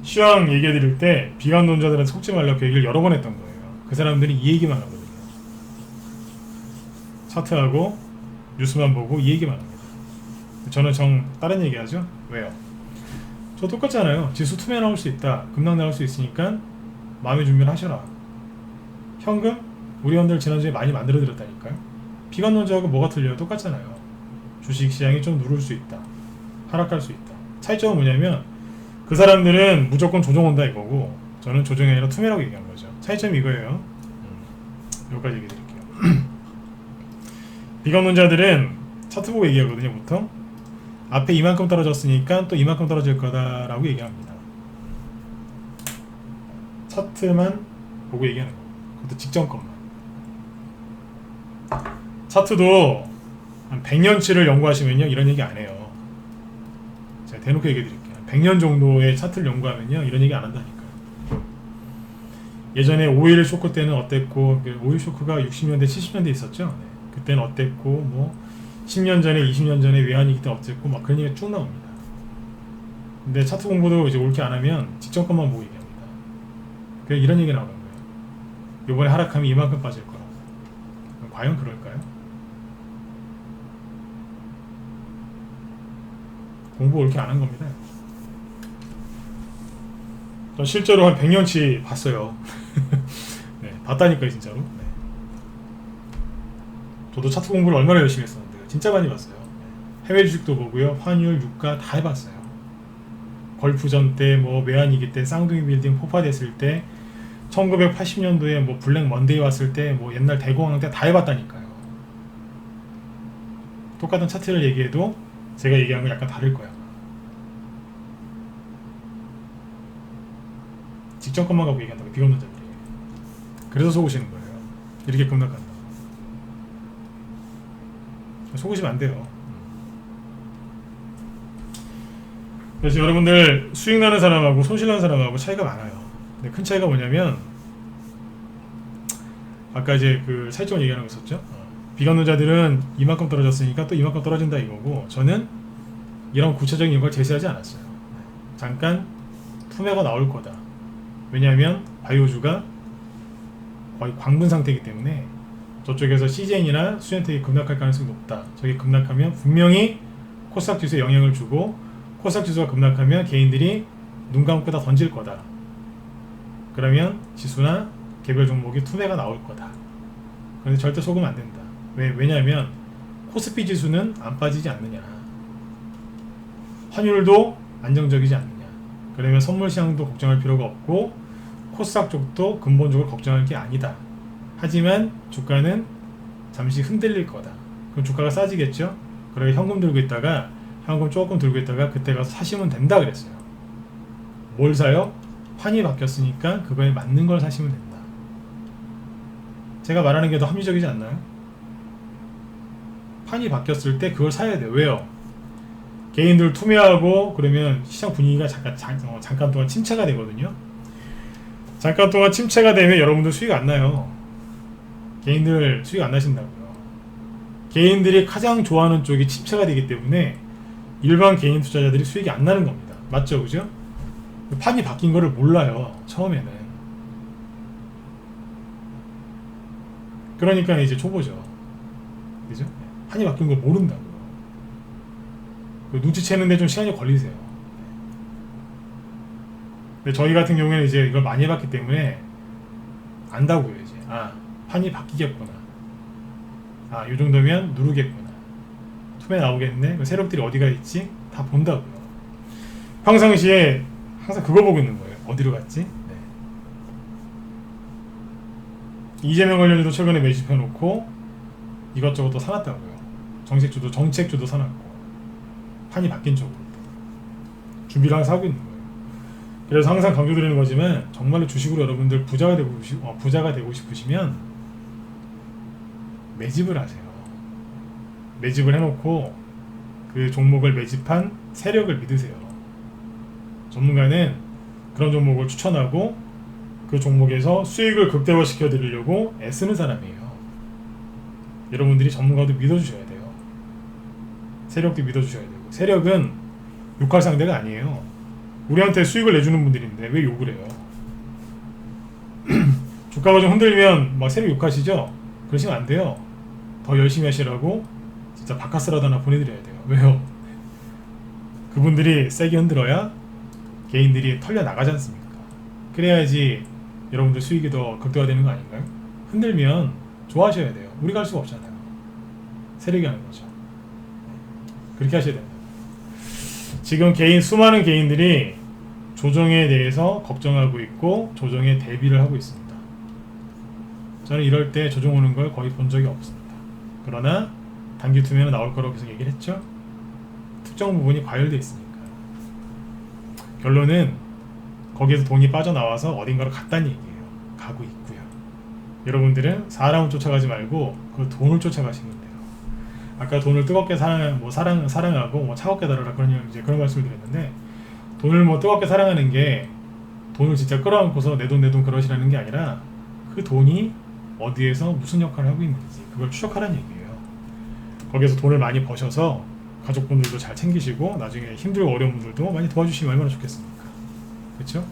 시황 얘기해드릴 때 비관론자들한테 속지 말라고 그 얘기를 여러 번 했던 거예요. 그 사람들이 이 얘기만 하거든요. 차트하고 뉴스만 보고 이 얘기만 합니다. 저는 다른 얘기 하죠. 왜요? 저 똑같잖아요. 지수 투매 나올 수 있다. 급락 나올 수 있으니까 마음의 준비를 하셔라. 현금? 우리 회원들 지난주에 많이 만들어 드렸다니까요. 비관론자하고 뭐가 틀려요? 똑같잖아요. 주식시장이 좀 누를 수 있다. 하락할 수 있다. 차이점은 뭐냐면 그 사람들은 무조건 조정 온다 이거고 저는 조정이 아니라 투매라고 얘기한 거죠. 차이점이 이거예요. 여기까지 얘기 드릴게요. 비관론자들은 차트 보고 얘기하거든요. 보통 앞에 이만큼 떨어졌으니까 또 이만큼 떨어질 거다라고 얘기합니다. 차트만 보고 얘기하는 거. 그것도 직전 것만. 차트도 한 100년치를 연구하시면요 이런 얘기 안 해요. 제가 대놓고 얘기해 드릴게요. 100년 정도의 차트를 연구하면요 이런 얘기 안 한다니까요. 예전에 오일 쇼크 때는 어땠고, 오일 쇼크가 60년대 70년대 있었죠. 네. 그때는 어땠고, 뭐 10년 전에 20년 전에 외환위기 때 어땠고 막 그런 얘기가 쭉 나옵니다. 근데 차트 공부도 이제 옳게 안 하면 직전 것만 보고 얘기합니다. 그래서 이런 얘기 나오는 거예요. 요번에 하락하면 이만큼 빠질 거라고. 과연 그럴까요? 공부 옳게 안 한 겁니다. 전 실제로 한 100년치 봤어요. 네, 봤다니까요 진짜로. 네. 저도 차트 공부를 얼마나 열심히 했었는데요. 진짜 많이 봤어요. 해외 주식도 보고요. 환율, 유가 다 해봤어요. 걸프전 때, 뭐 외환위기 때, 쌍둥이 빌딩 폭파됐을 때, 1980년도에 뭐 블랙 먼데이 왔을 때, 뭐 옛날 대공황 때 다 해봤다니까요. 똑같은 차트를 얘기해도 제가 얘기한 건 약간 다를 거야. 직전 것만 갖고 얘기한다고 비관론자들이. 그래서 속으시는 거예요. 이렇게 급락한다. 속으시면 안 돼요. 그래서 여러분들 수익 나는 사람하고 손실 나는 사람하고 차이가 많아요. 근데 큰 차이가 뭐냐면 아까 이제 그 차이점을 얘기하는 거 있었죠. 비관론자들은 이만큼 떨어졌으니까 또 이만큼 떨어진다 이거고 저는 이런 구체적인 걸 제시하지 않았어요. 잠깐 투매가 나올 거다. 왜냐하면 바이오주가 거의 광분 상태이기 때문에 저쪽에서 CJN이나 수젠텍이 급락할 가능성이 높다. 저게 급락하면 분명히 코스닥 지수에 영향을 주고 코스닥 지수가 급락하면 개인들이 눈 감고 다 던질 거다. 그러면 지수나 개별 종목이 투매가 나올 거다. 그런데 절대 속으면 안 된다. 왜냐하면 코스피 지수는 안 빠지지 않느냐. 환율도 안정적이지 않느냐. 그러면 선물 시장도 걱정할 필요가 없고 코스닥 쪽도 근본적으로 걱정할 게 아니다. 하지만 주가는 잠시 흔들릴 거다. 그럼 주가가 싸지겠죠? 그러게 현금 들고 있다가 현금 조금 들고 있다가 그때 가서 사시면 된다 그랬어요. 뭘 사요? 환이 바뀌었으니까 그거에 맞는 걸 사시면 된다. 제가 말하는 게 더 합리적이지 않나요? 판이 바뀌었을 때 그걸 사야 돼요. 왜요? 개인들 투매하고 그러면 시장 분위기가 잠깐 동안 침체가 되거든요. 잠깐 동안 침체가 되면 여러분들 수익 안 나요. 개인들 수익 안 나신다고요. 개인들이 가장 좋아하는 쪽이 침체가 되기 때문에 일반 개인 투자자들이 수익이 안 나는 겁니다. 맞죠, 그죠? 판이 바뀐 거를 몰라요, 처음에는. 그러니까 이제 초보죠, 그죠? 판이 바뀐 걸 모른다고요. 눈치채는데 좀 시간이 걸리세요. 근데 저희 같은 경우에는 이제 이걸 많이 해봤기 때문에 안다고요. 이제 판이 바뀌겠구나, 이 정도면 누르겠구나, 투매 나오겠네, 세력들이 어디가 있지, 다 본다고요. 평상시에 항상 그거 보고 있는 거예요. 어디로 갔지? 네. 이재명 관련주도 최근에 매집해놓고 이것저것 또 사놨다고요. 정책주도 사놨고, 판이 바뀐 쪽으로 준비를 항상 하고 있는 거예요. 그래서 항상 강조드리는 거지만, 정말로 주식으로 여러분들 부자가 되고 싶으시면 매집을 하세요. 매집을 해놓고 그 종목을 매집한 세력을 믿으세요. 전문가는 그런 종목을 추천하고 그 종목에서 수익을 극대화시켜 드리려고 애쓰는 사람이에요. 여러분들이 전문가도 믿어주셔야 돼요. 세력도 믿어주셔야 되고. 세력은 욕할 상대가 아니에요. 우리한테 수익을 내주는 분들인데 왜 욕을 해요? 주가가 좀 흔들면 막 세력 욕하시죠? 그러시면 안 돼요. 더 열심히 하시라고 진짜 바카스라도 하나 보내드려야 돼요. 왜요? 그분들이 세게 흔들어야 개인들이 털려 나가지 않습니까? 그래야지 여러분들 수익이 더 극대화되는 거 아닌가요? 흔들면 좋아하셔야 돼요. 우리가 할 수가 없잖아요. 세력이 하는 거죠. 그렇게 하셔야 됩니다. 지금 수많은 개인들이 조정에 대해서 걱정하고 있고 조정에 대비를 하고 있습니다. 저는 이럴 때 조정 오는 걸 거의 본 적이 없습니다. 그러나 단기 투매는 나올 거라고 계속 얘기를 했죠. 특정 부분이 과열되어 있으니까. 결론은 거기에서 돈이 빠져나와서 어딘가로 갔다는 얘기예요. 가고 있고요. 여러분들은 사람을 쫓아가지 말고 그 돈을 쫓아가시면 돼요. 아까 돈을 뜨겁게 사랑하고 차갑게 다뤄라, 그런 말씀을 드렸는데, 돈을 뜨겁게 사랑하는 게 돈을 진짜 끌어안고서 내 돈 그러시라는 게 아니라, 그 돈이 어디에서 무슨 역할을 하고 있는지 그걸 추적하라는 얘기예요. 거기에서 돈을 많이 버셔서 가족분들도 잘 챙기시고 나중에 힘들고 어려운 분들도 많이 도와주시면 얼마나 좋겠습니까? 그렇죠?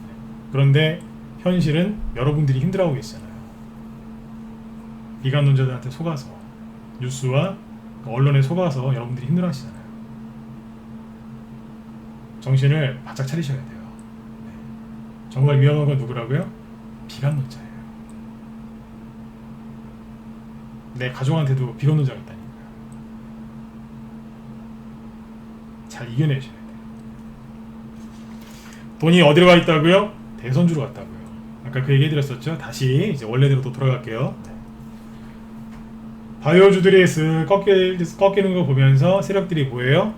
그런데 현실은 여러분들이 힘들어하고 계시잖아요. 비관론자들한테 속아서, 뉴스와 언론에 속아서 여러분들이 힘들어하시잖아요. 정신을 바짝 차리셔야 돼요. 네. 정말 위험한 건 누구라고요? 비관론자예요. 내 가족한테도 비관론자가 있다니까요. 잘 이겨내셔야 돼요. 돈이 어디로 가 있다고요? 대선주로 갔다고요. 아까 그 얘기 해드렸었죠. 다시 이제 원래대로 또 돌아갈게요. 바이오주들이 꺾이는 거 보면서 세력들이 뭐예요?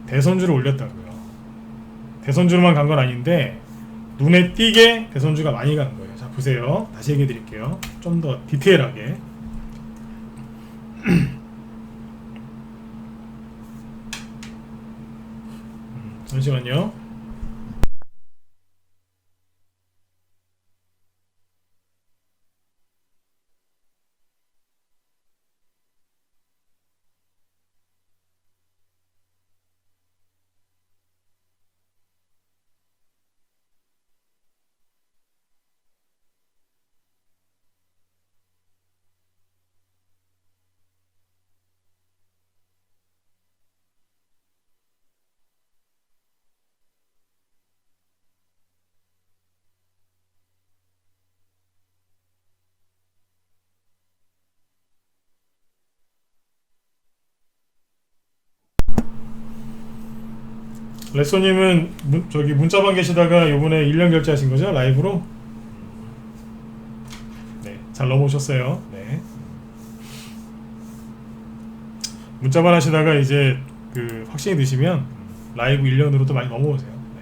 대선주를 올렸다고요. 대선주로만 간 건 아닌데 눈에 띄게 대선주가 많이 간 거예요. 자, 보세요. 다시 얘기해 드릴게요. 좀 더 디테일하게. 잠시만요. 레쏘님은 문자방 계시다가 요번에 1년 결제하신 거죠? 라이브로? 네, 잘 넘어오셨어요. 네. 문자방 하시다가 이제 확신이 드시면 라이브 1년으로 또 많이 넘어오세요. 네.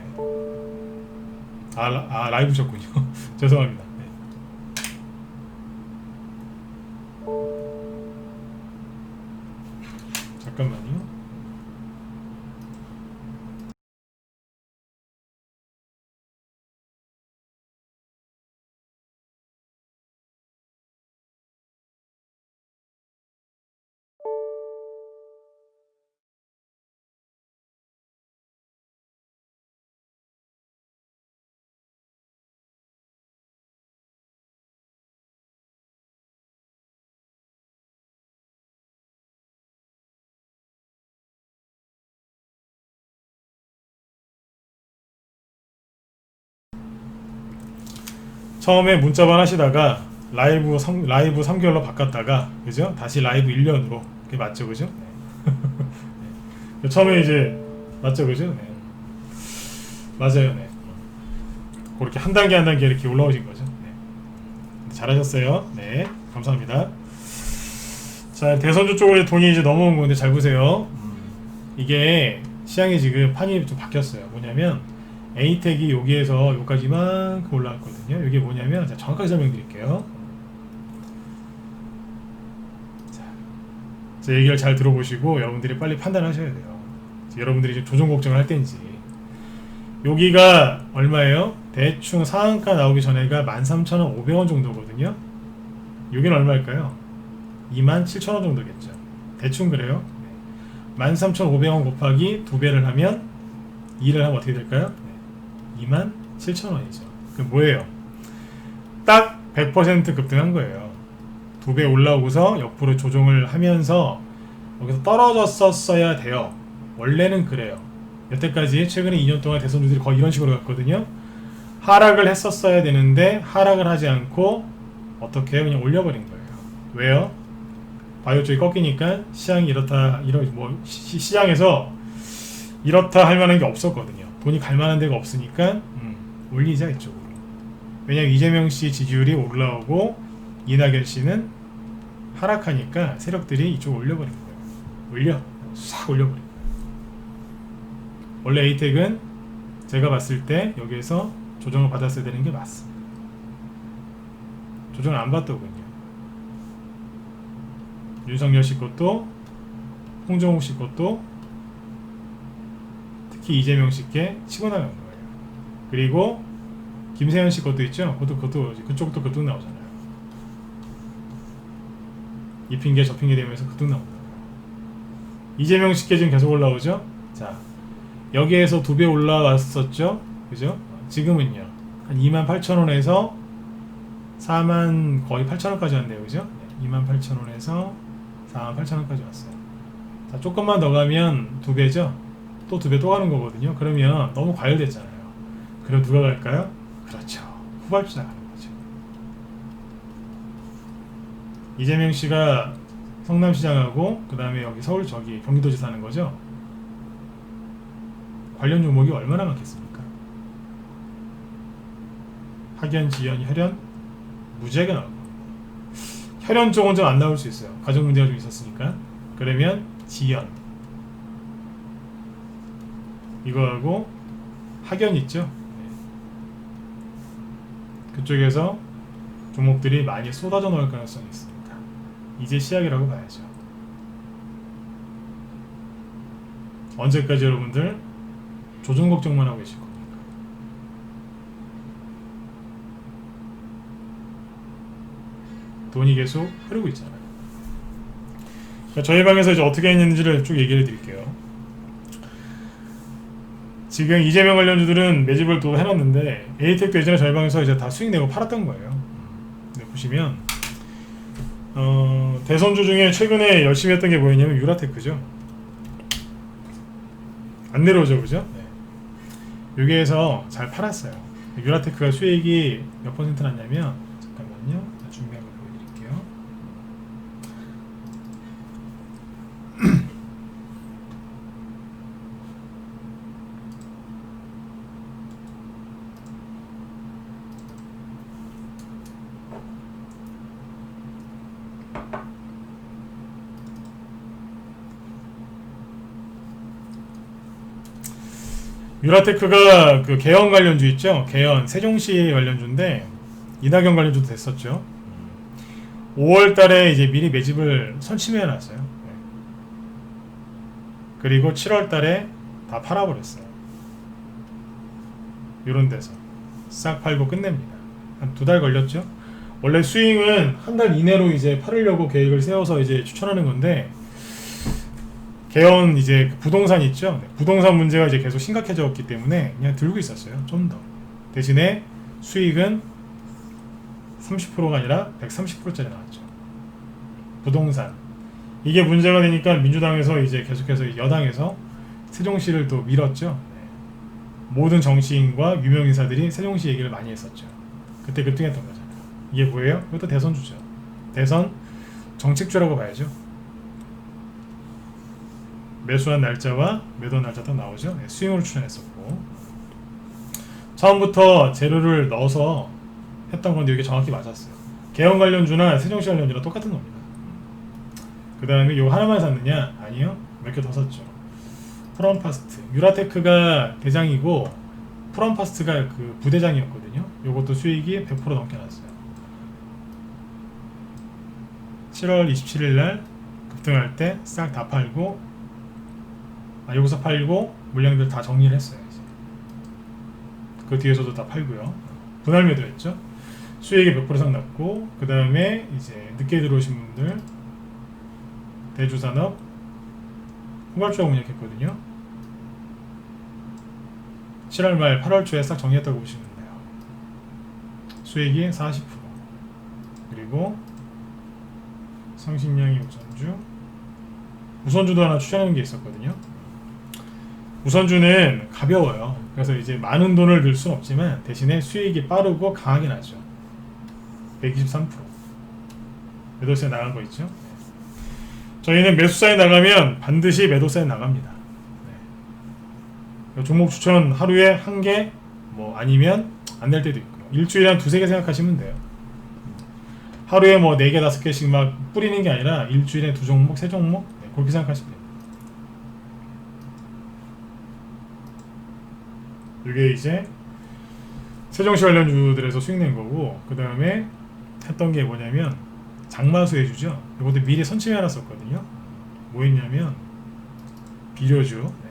라이브셨군요. 죄송합니다. 네. 잠깐만요. 처음에 문자만 하시다가 라이브 3개월로 바꿨다가 그죠? 다시 라이브 1년으로 그게 맞죠, 그죠? 네. 처음에 이제 맞죠, 그죠? 네. 맞아요, 네. 그렇게 한 단계 한 단계 이렇게 올라오신 거죠. 네. 잘하셨어요. 네, 감사합니다. 자, 대선주 쪽으로 돈이 이제 넘어온 건데 잘 보세요. 이게 시장이 지금 판이 좀 바뀌었어요. 뭐냐면 A택이 여기에서 여기까지 이만큼 올라왔거든요. 이게 뭐냐면 자, 정확하게 설명드릴게요. 제 얘기를 잘 들어보시고 여러분들이 빨리 판단하셔야 돼요. 여러분들이 지금 조정 걱정을 할 때인지. 여기가 얼마예요? 대충 상한가 나오기 전에가 13,500원 정도거든요. 여기는 얼마일까요? 27,000원 정도겠죠. 대충 그래요. 13,500원 곱하기 2배를 하면 2를 하면 어떻게 될까요? 27,000원이죠. 그 뭐예요? 딱 100% 급등한 거예요. 2배 올라오고서 옆으로 조정을 하면서 여기서 떨어졌었어야 돼요. 원래는 그래요. 여태까지 최근에 2년 동안 대선주들이 거의 이런 식으로 갔거든요. 하락을 했었어야 되는데 하락을 하지 않고 어떻게 해요? 그냥 올려버린 거예요. 왜요? 바이오 쪽이 꺾이니까 시장이 이렇다 시장에서 이렇다 할 만한 게 없었거든요. 돈이 갈 만한 데가 없으니까 올리자 이쪽으로. 왜냐면 이재명 씨 지지율이 올라오고 이낙연 씨는 하락하니까 세력들이 이쪽을 올려버린 거예요. 싹 올려버린 거예요. 원래 A택은 제가 봤을 때 여기에서 조정을 받았어야 되는 게 맞습니다. 조정을 안 받더군요. 윤석열 씨 것도 홍정욱 씨 것도 특히 이재명 씨께 치고 나간 거예요. 그리고 김세현 씨 것도 있죠. 그쪽도 급등 나오잖아요. 이 핑계 저 핑계 되면서 급등 나온다. 이재명 씨께 지금 계속 올라오죠. 자, 여기에서 2배 올라왔었죠. 그죠? 지금은요. 한 28,000원에서 4만 거의 8,000원까지 왔네요. 그죠? 28,000원에서 48,000원까지 왔어요. 자, 조금만 더 가면 2배죠? 또 2배 또 가는 거거든요. 그러면 너무 과열됐잖아요. 그럼 누가 갈까요? 그렇죠. 후발주자 가는 거죠. 이재명 씨가 성남시장하고 그 다음에 여기 서울 경기도지사 하는 거죠. 관련 종목이 얼마나 많겠습니까? 학연, 지연, 혈연 무지하게 나오고 혈연 쪽은 좀 안 나올 수 있어요. 가족 문제가 좀 있었으니까. 그러면 지연 이거하고 학연 있죠. 네. 그쪽에서 종목들이 많이 쏟아져 나올 가능성이 있습니다. 이제 시작이라고 봐야죠. 언제까지 여러분들 조정 걱정만 하고 계실 겁니까? 돈이 계속 흐르고 있잖아요. 그러니까 저희 방에서 이제 어떻게 했는지를 쭉 얘기해 드릴게요. 지금 이재명 관련주들은 매집을 또 해놨는데 A택도 예전에 저희 방에서 이제 다 수익 내고 팔았던 거예요. 네, 보시면 대선주 중에 최근에 열심히 했던 게 뭐였냐면 유라테크죠. 안 내려오죠, 그죠? 네. 여기에서 잘 팔았어요. 유라테크가 수익이 몇 퍼센트 났냐면 잠깐만요. 준비한 걸 보여드릴게요. 유라테크가 그 개연 관련주 있죠. 개연 세종시 관련주인데 이낙연 관련주도 됐었죠. 5월달에 이제 미리 매집을 선침해놨어요. 그리고 7월달에 다 팔아버렸어요. 이런 데서 싹 팔고 끝냅니다. 한 2달 걸렸죠. 원래 스윙은 한 달 이내로 이제 팔으려고 계획을 세워서 이제 추천하는 건데. 개연 이제 부동산 있죠. 부동산 문제가 이제 계속 심각해졌기 때문에 그냥 들고 있었어요. 좀 더. 대신에 수익은 30%가 아니라 130%짜리 나왔죠. 부동산. 이게 문제가 되니까 민주당에서 이제 계속해서 여당에서 세종시를 또 밀었죠. 모든 정치인과 유명인사들이 세종시 얘기를 많이 했었죠. 그때 급등했던 거잖아요. 이게 뭐예요? 이것도 대선주죠. 대선 정책주라고 봐야죠. 매수한 날짜와 매도한 날짜 딱 나오죠. 네, 스윙으로 추천했었고 처음부터 재료를 넣어서 했던 건데 이게 정확히 맞았어요. 개헌 관련주나 세종시 관련주랑 똑같은 겁니다. 그 다음에 이거 하나만 샀느냐? 아니요. 몇 개 더 샀죠. 프롬파스트 유라테크가 대장이고 프롬파스트가 그 부대장이었거든요. 요것도 수익이 100% 넘게 났어요. 7월 27일 날 급등할 때 싹 다 팔고 여기서 팔고 물량들 다 정리를 했어요. 이제. 그 뒤에서도 다 팔고요. 분할 매도했죠. 수익이 100% 이상 났고 그 다음에 이제 늦게 들어오신 분들 대주산업 후발주하고 운영했거든요. 7월 말 8월 초에 싹 정리했다고 보시면 돼요. 수익이 40%. 그리고 성신량이 우선주도 하나 추천하는 게 있었거든요. 우선주는 가벼워요. 그래서 이제 많은 돈을 넣을 수는 없지만 대신에 수익이 빠르고 강하게 나죠. 123%. 매도세 나간 거 있죠. 저희는 매수사에 나가면 반드시 매도사에 나갑니다. 네. 종목 추천 하루에 한 개, 뭐 아니면 안 될 때도 있고요. 일주일에 한 두세 개 생각하시면 돼요. 하루에 뭐 4개, 5개씩 막 뿌리는 게 아니라 일주일에 2종목, 3종목 네, 그렇게 생각하시면 돼요. 이게 이제 세종시 관련주들에서 수익 낸 거고 그 다음에 했던 게 뭐냐면 장마수혜주죠. 이것도 미리 선침해 놨었거든요. 뭐 했냐면 비료주 네.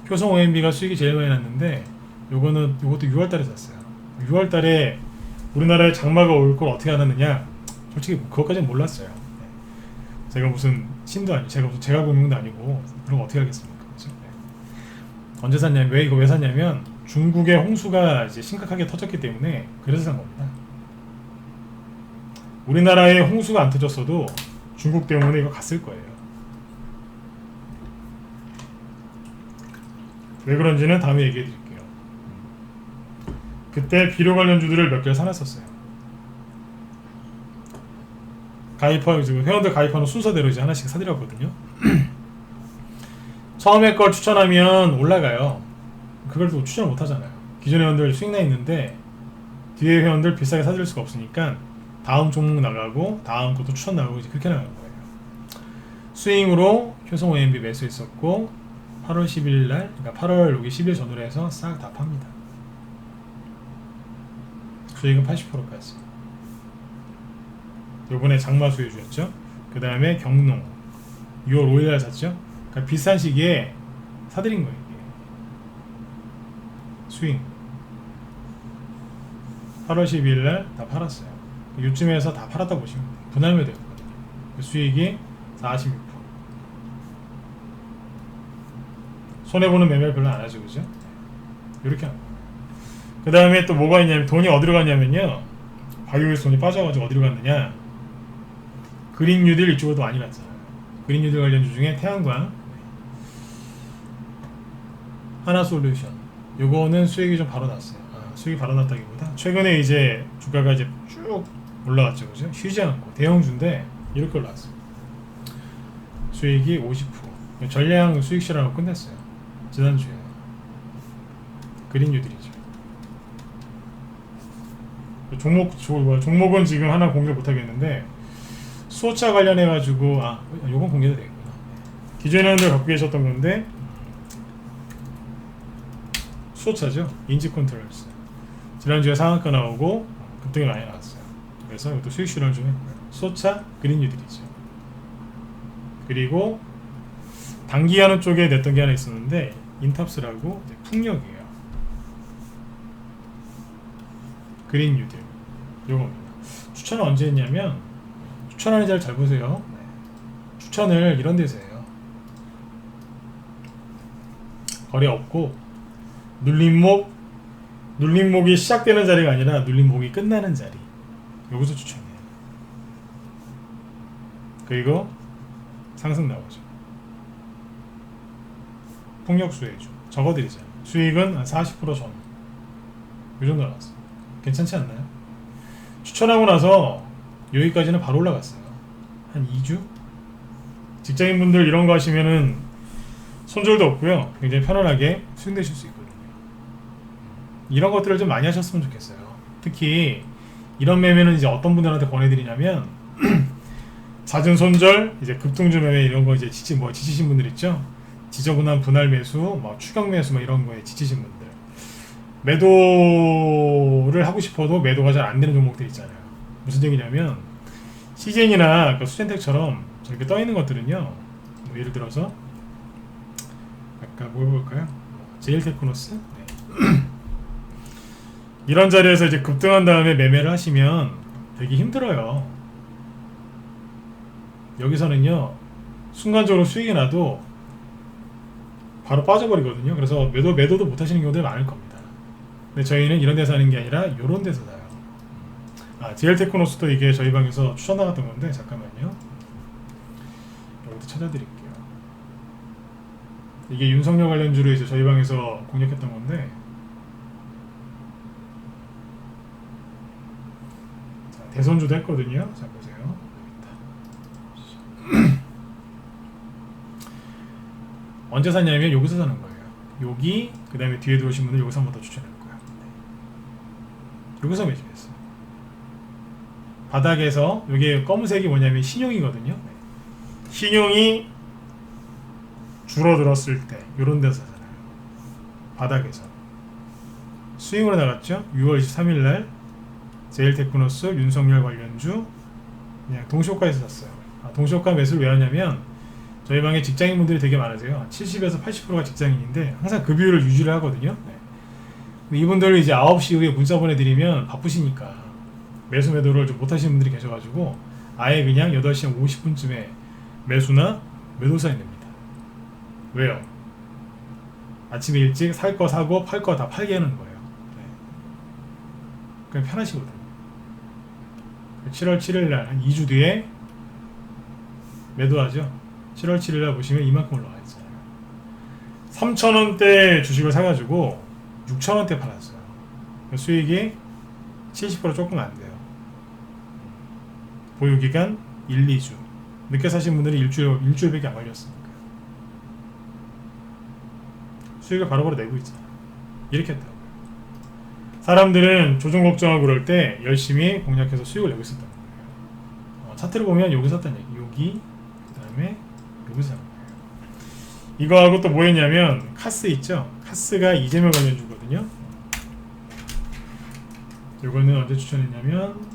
효성 OMB가 수익이 제일 많이 났는데 요것도 6월달에 샀어요. 6월달에 우리나라에 장마가 올 걸 어떻게 알았느냐? 솔직히 그것까지는 몰랐어요. 네. 제가 무슨 신도 아니고 제가 무슨 제갈공명도 아니고 그런 거 어떻게 알겠습니까? 그렇죠? 네. 언제 샀냐면 왜 샀냐면 중국의 홍수가 이제 심각하게 터졌기 때문에 그래서 산 겁니다. 우리나라에 홍수가 안 터졌어도 중국 때문에 이거 갔을 거예요. 왜 그런지는 다음에 얘기해 드릴게요. 그때 비료 관련주들을 몇 개를 사놨었어요. 회원들 가입하는 순서대로 이제 하나씩 사드렸거든요. 처음에 걸 추천하면 올라가요. 그걸 또 추천 못 하잖아요. 기존 회원들 수익 나 있는데 뒤에 회원들 비싸게 사드릴 수가 없으니까 다음 종목 나가고 다음 것도 추천 나가고 이제 그렇게 나가는 거예요. 스윙으로 효성 OMB 매수했었고 8월 10일 날, 그러니까 8월 여기 10일 전후로 해서 싹 다 팝니다. 수익은 80%까지. 요번에 장마 수혜주였죠. 그 다음에 경농 6월 5일 날 샀죠. 그러니까 비싼 시기에 사드린 거예요. 이게. 스윙 8월 12일 날 다 팔았어요. 요쯤에서 다 팔았다 보시면 돼요. 분할 매도였거든요. 수익이 46%. 손해보는 매매를 별로 안 하죠, 그죠? 이렇게 하는 거예요. 그 다음에 또 뭐가 있냐면 돈이 어디로 갔냐면요. 바이오에서 돈이 빠져가지고 어디로 갔느냐. 그린 뉴딜 이쪽으로도 많이 났잖아요. 그린 뉴딜 관련주 중에 태양광, 하나솔루션. 요거는 수익이 좀 바로 났어요. 수익이 바로 났다기보다 최근에 이제 주가가 이제 쭉 올라갔죠, 그죠? 쉬지 않고 대형주인데 이렇게 올라왔어요. 수익이 50%. 전량 수익 실현하고 끝냈어요. 지난주에. 그린 뉴딜이죠. 종목은 지금 하나 공개 못 하겠는데 수호차 관련해 가지고 요건 공개도 되겠구나. 기존에 갖고 계셨던 건데 수호차죠. 인지 컨트롤스. 지난주에 상한가 나오고 급등이 많이 나왔어요. 그래서 이것도 수익 실현을 좀 했고요. 수호차 그린 뉴딜이죠. 그리고 단기하는 쪽에 냈던 게 하나 있었는데 인탑스라고 풍력이에요. 그린 뉴딜 요겁니다. 추천을 언제 했냐면 추천하는 자를 잘 보세요. 추천을 이런 데서 해요. 거래 없고 눌림목이 시작되는 자리가 아니라 눌림목이 끝나는 자리, 여기서 추천해요. 그리고 상승 나오죠. 폭력수혜주 적어드리죠. 수익은 한 40% 전. 이 정도 나왔어요. 괜찮지 않나요? 추천하고 나서 여기까지는 바로 올라갔어요. 한 2주? 직장인분들 이런 거 하시면은 손절도 없고요. 굉장히 편안하게 수익내실 수 있거든요. 이런 것들을 좀 많이 하셨으면 좋겠어요. 특히 이런 매매는 이제 어떤 분들한테 권해드리냐면 잦은 손절, 이제 급등주 매매 이런 거 이제 지치신 분들 있죠. 지저분한 분할 매수, 추격 매수 이런 거에 지치신 분들, 매도를 하고 싶어도 매도가 잘 안 되는 종목들 있잖아요. 무슨 얘기냐면 CJN이나 수젠텍처럼 저렇게 떠 있는 것들은요. 예를 들어서 아까 뭘 볼까요? 제일테크노스. 네. 이런 자리에서 이제 급등한 다음에 매매를 하시면 되게 힘들어요. 여기서는요 순간적으로 수익이 나도 바로 빠져버리거든요. 그래서 매도도 못 하시는 경우들이 많을 겁니다. 근데 저희는 이런 데서 하는 게 아니라 이런 데서 사요. 제일테크노스도 이게 저희 방에서 추천 나갔던 건데, 잠깐만요. 여기도 찾아드릴게요. 이게 윤석열 관련주로 이제 저희 방에서 공략했던 건데, 자, 대선주도 했거든요. 자, 보세요. 언제 샀냐면 여기서 사는 거예요. 여기, 그 다음에 뒤에 들어오신 분들 여기서 한 번 더 추천할 거예요. 여기서 매집했어요. 바닥에서, 여기 검은색이 뭐냐면 신용이거든요. 신용이 줄어들었을 때 이런 데서 사잖아요. 바닥에서 스윙으로 나갔죠. 6월 23일날 제일테크노스 윤석열 관련주 그냥 동시호가에서 샀어요. 동시호가 매수를 왜 하냐면 저희 방에 직장인분들이 되게 많으세요. 70에서 80%가 직장인인데 항상 그 비율을 유지를 하거든요. 근데 이분들 이제 9시 이후에 문자 보내드리면 바쁘시니까 매수 매도를 좀 못하시는 분들이 계셔가지고 아예 그냥 8시 50분쯤에 매수나 매도 사인 됩니다. 왜요? 아침에 일찍 살 거 사고 팔 거 다 팔게 하는 거예요. 그냥 편하시거든요. 7월 7일날 한 2주 뒤에 매도하죠. 7월 7일날 보시면 이만큼 올라와 있잖아요. 3,000원대 주식을 사가지고 6,000원대 팔았어요. 수익이 70% 조금 안 돼요. 보유기간 1, 2주. 늦게 사신 분들이 일주일밖에 안 걸렸으니까. 수익을 바로바로 내고 있잖아요. 이렇게 했다고요. 사람들은 조정 걱정하고 그럴 때 열심히 공략해서 수익을 내고 있었던 거예요. 차트를 보면 여기 샀다는 얘기. 여기, 그 다음에 여기 사는 거예요. 이거하고 또 뭐 했냐면 카스 있죠? 카스가 이재명 관련주거든요. 이거는 언제 추천했냐면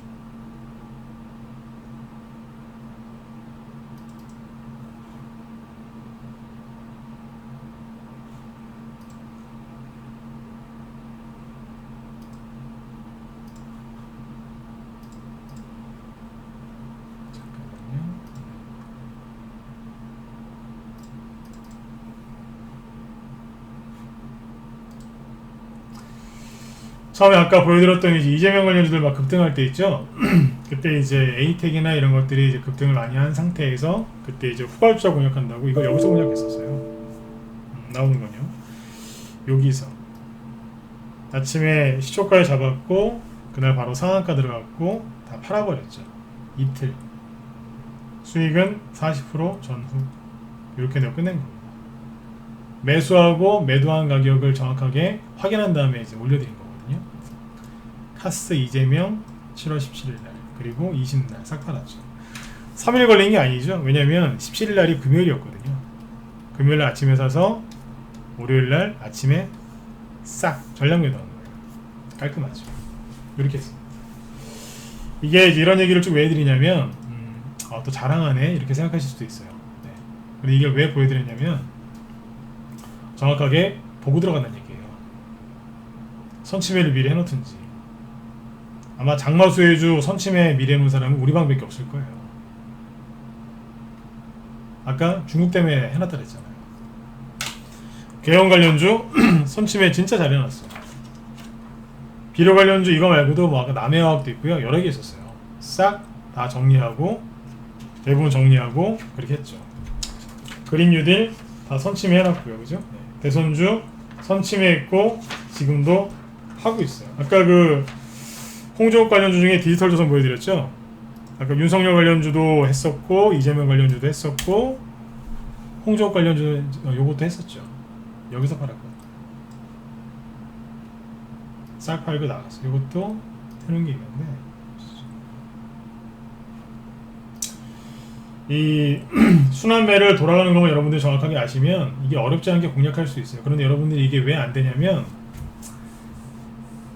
처음에 아까 보여드렸던 이제 이재명 관련주들 막 급등할 때 있죠. 그때 이제 에이텍이나 이런 것들이 이제 급등을 많이 한 상태에서 그때 이제 후발주자 공략한다고 이걸 여기서 공략했었어요. 나오는군요. 여기서 아침에 시초가에 잡았고 그날 바로 상한가 들어갔고 다 팔아버렸죠. 이틀 수익은 40% 전후 이렇게 내고 끝낸 겁니다. 매수하고 매도한 가격을 정확하게 확인한 다음에 이제 올려드린 거거든요. 카스 이재명 7월 17일날 그리고 20날 싹 팔았죠. 3일 걸린 게 아니죠. 왜냐면 17일날이 금요일이었거든요. 금요일날 아침에 사서 월요일날 아침에 싹 전량 매도한 거예요. 깔끔하죠. 이렇게 했습니다. 이게 이런 얘기를 좀 왜 해드리냐면 또 자랑하네 이렇게 생각하실 수도 있어요. 네. 근데 이걸 왜 보여드렸냐면 정확하게 보고 들어간다는 얘기예요. 선침해를 미리 해놓든지. 아마 장마수혜주 선침해 미리 해놓은 사람은 우리 방밖에 없을 거예요. 아까 중국 때문에 해놨다 그랬잖아요. 개형 관련주 선침해 진짜 잘 해놨어요. 비료 관련주 이거 말고도 뭐 아까 남해화학도 있고요. 여러 개 있었어요. 싹 다 정리하고 대부분 정리하고 그렇게 했죠. 그린 뉴딜 다 선침해 해놨고요. 그죠? 네. 대선주 선침해 했고 지금도 하고 있어요. 아까 그 홍준호 관련주 중에 디지털조선 보여드렸죠. 아까 윤석열 관련주도 했었고 이재명 관련주도 했었고 홍준호 관련주 요것도 했었죠. 여기서 팔았거든. 싹 팔고 나갔어. 요것도 해놓은 게 있는데 이 순환매를 돌아가는 것만 여러분들이 정확하게 아시면 이게 어렵지 않게 공략할 수 있어요. 그런데 여러분들이 이게 왜 안 되냐면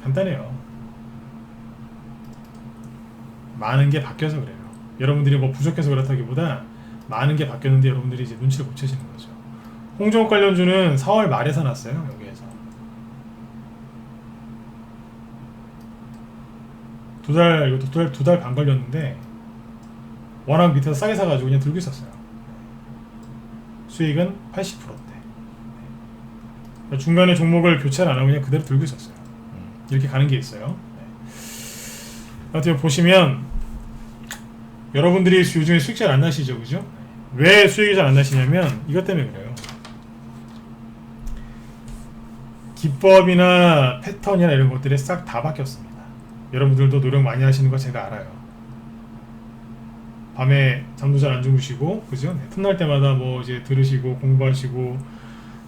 간단해요. 많은 게 바뀌어서 그래요. 여러분들이 뭐 부족해서 그렇다기보다 많은 게 바뀌었는데 여러분들이 이제 눈치를 못 채시는 거죠. 홍종욱 관련주는 4월 말에 사놨어요. 여기에서 이것도 두 달 반 걸렸는데 워낙 밑에서 싸게 사가지고 그냥 들고 있었어요. 수익은 80%대. 중간에 종목을 교체를 안 하고 그냥 그대로 들고 있었어요. 이렇게 가는 게 있어요. 하여튼 보시면 여러분들이 요즘에 수익 잘 안 나시죠, 그죠? 왜 수익이 잘 안 나시냐면 이것 때문에 그래요. 기법이나 패턴이나 이런 것들이 싹 다 바뀌었습니다. 여러분들도 노력 많이 하시는 거 제가 알아요. 밤에 잠도 잘 안 주무시고, 그죠? 틈날 때마다 뭐 이제 들으시고 공부하시고